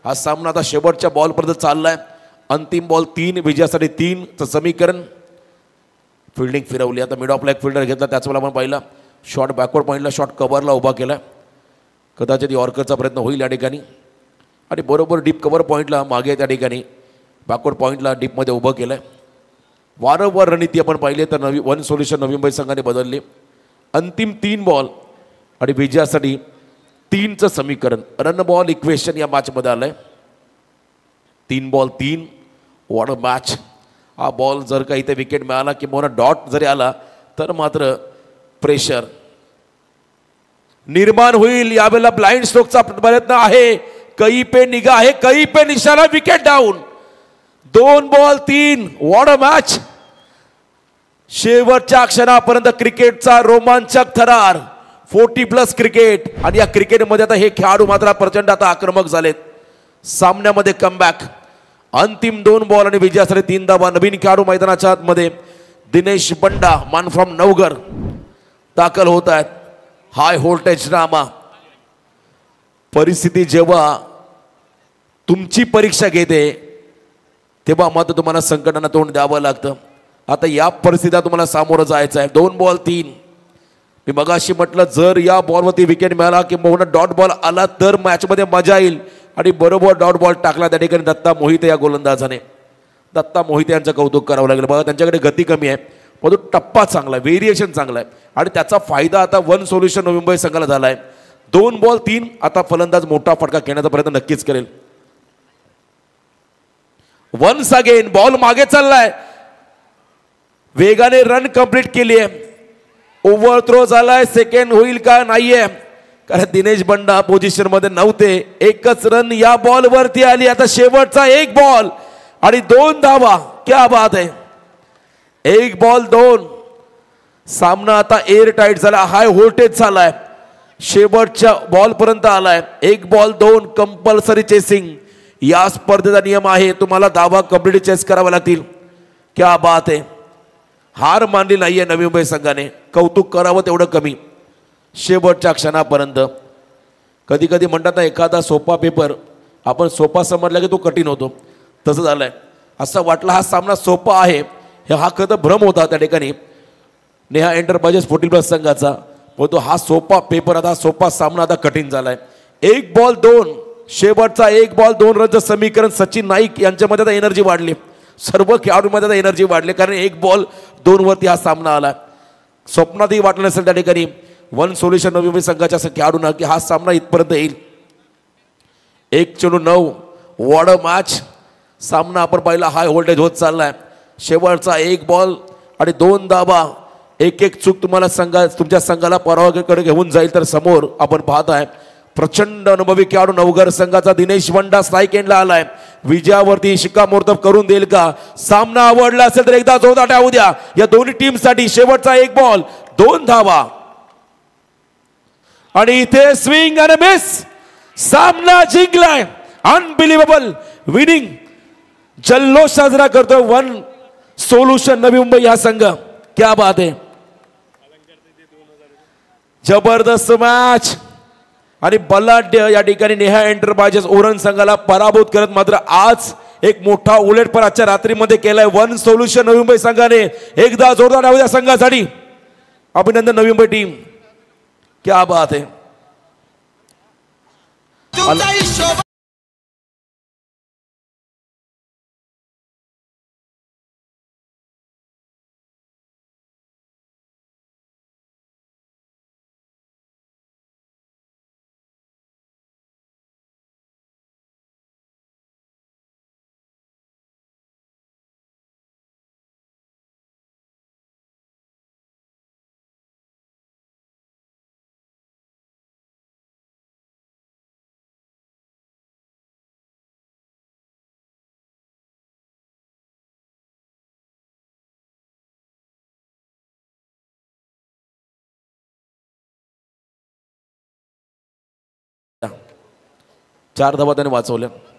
हा सामना आता शेवटच्या बॉलपर्यंत चाललाय. अंतिम बॉल 3 विजयासाठी 3चं समीकरण. फिल्डिंग फिरवली. आता मिड ऑफ लेग फिल्डर घेतला, त्याच वेळेला आपण पाहिला शॉट बॅकवर्ड पॉईंटला, शॉट कव्हरला उभा केला. कदाचित यॉर्करचा प्रयत्न होईल या ठिकाणी आणि बरोबर डीप कव्हर पॉईंटला मागे त्या ठिकाणी बॅकवर्ड पॉईंटला डीपमध्ये उभं केलं आहे. वारंवार रणनीती आपण पाहिली तर वन सोल्युशन नवी मुंबई संघाने बदलली. अंतिम 3 बॉल आणि विजयासाठी 3चं समीकरण. रन बॉल इक्वेशन या मॅचमध्ये आलं आहे. 3 बॉल 3. What a match. हा बॉल जर का इथे विकेट मिळाला किंवा डॉट जरी आला तर मात्र प्रेशर निर्माण होईल. यावेळेला ब्लाइंड स्ट्रोकचा प्रयत्न आहे. कई पे निगाह आहे, कई पे निशाणा. Wicket down. 2 ball 3. What a match. शेवटच्या क्षणापर्यंत क्रिकेटचा रोमांचक थरार. 40+ क्रिकेट. आणि या क्रिकेटमध्ये आता हे खेळाडू मात्र प्रचंड आता आक्रमक झालेत. सामन्यामध्ये कमबॅक. अंतिम 2 बॉल आणि विजयासाठी 3 धावा. नवीन खेळाडू मैदानाच्या आतमध्ये दिनेश बंडा मान फ्रॉम नवघर दाखल होत आहेत. High voltage drama. परिस्थिती जेव्हा तुमची परीक्षा घेते तेव्हा मात्र तुम्हाला संकटांना तोंड द्यावं लागतं. आता या परिस्थितीत तुम्हाला सामोरं जायचं आहे. 2 बॉल 3. मी मगाशी म्हटलं जर या बॉलवरती विकेट मिळाला किंवा डॉट बॉल आला तर मॅचमध्ये मजा येईल. आणि बरोबर डॉट बॉल टाकला त्या ठिकाणी दत्ता मोहिते या गोलंदाजाने. दत्ता मोहिते यांचं कौतुक करावं लागेल. बघा त्यांच्याकडे गती कमी आहे परंतु टप्पा चांगला आहे, व्हेरिएशन चांगला आहे आणि त्याचा फायदा आता वन सोल्युशन नवी मुंबई संघाला झाला आहे. 2 बॉल 3. आता फलंदाज मोठा फटका खेळण्याचा प्रयत्न नक्कीच करेल. वन्स अगेन बॉल मागे चाललाय. वेगाने रन कंप्लीट केली आहे. ओव्हर थ्रो झालाय. सेकंड होईल का नाहीये कारण दिनेश बंडा पोझिशन मध्ये नव्हते. एकच रन या बॉल वरती आली. आता शेवटचा 1 बॉल आणि 2 धावा. क्या बात आहे. 1 बॉल 2. सामना आता एअर टाईट झाला. हाय व्होल्टेज झालाय. शेवटच्या बॉल पर्यंत आलाय. 1 बॉल 2. कंपल्सरी चेसिंग या स्पर्धेचा नियम आहे. तुम्हाला धावा कंप्लीट चेस करावा लागतील. क्या बात आहे. हार मानली नाहीये नवी मुंबई संघाने. कौतुक करावं तेवढं कमी. शेवटच्या क्षणापर्यंत कधी कधी म्हणतात ना एखादा सोपा पेपर आपण सोपा समजला की तो कठीण होतो. तसं झालंय. असं वाटलं हा सामना सोपा आहे. हा खरं भ्रम होता त्या ठिकाणी नेहा एंटरप्राइजेस 40+ संघाचा. परंतु हा सोपा पेपर आता सोपा सामना आता कठीण झालाय. 1 बॉल 2. शेवटचा 1 बॉल 2 रनचं समीकरण. सचिन नाईक यांच्यामध्ये आता एनर्जी वाढली. सर्व खेळाडूंमध्ये आता एनर्जी वाढली कारण 1 बॉल 2 वरती हा सामना आला. स्वप्नातही वाटलं नसेल त्या ठिकाणी वन सोल्युशन नवी मुंबई संघाच्या खेळाडूंना की हा सामना इथपर्यंत येईल. 1/9. What a match. सामना आपण पाहिला हाय व्होल्टेज होत चाललाय. शेवटचा 1 बॉल आणि 2 धावा. एक चूक तुम्हाला तुमच्या संघाला पराभवाकडे घेऊन जाईल. तर समोर आपण पाहताय प्रचंड अनुभवी खेळाडू नवघर संघाचा दिनेश बंडा स्ट्राईक एंडला आलाय. विजयावरती शिक्कामोर्तब करून देईल का. सामना आवडला असेल तर एकदा जोरदार टाळ्या द्या या दोन्ही टीमसाठी. शेवटचा 1 बॉल 2 धावा आणि इथे स्विंग आणि मिस. सामना जिंकलाय. अनबिलिव्हेबल विनिंग जल्लोष साजरा करतोय वन सोल्युशन नवी मुंबई हा संघ. क्या बात आहे. जबरदस्त मॅच आणि बलाढ्य या ठिकाणी नेहा एंटरप्राइजेस ओरण संघाला पराभूत करत मात्र आज एक मोठा उलटपण आजच्या रात्रीमध्ये केलाय वन सोल्युशन नवी मुंबई संघाने. एकदा जोरदार टाळ्या द्या संघासाठी. अभिनंदन नवी मुंबई टीम. क्या बात है. चार धावा त्याने वाचवल्या.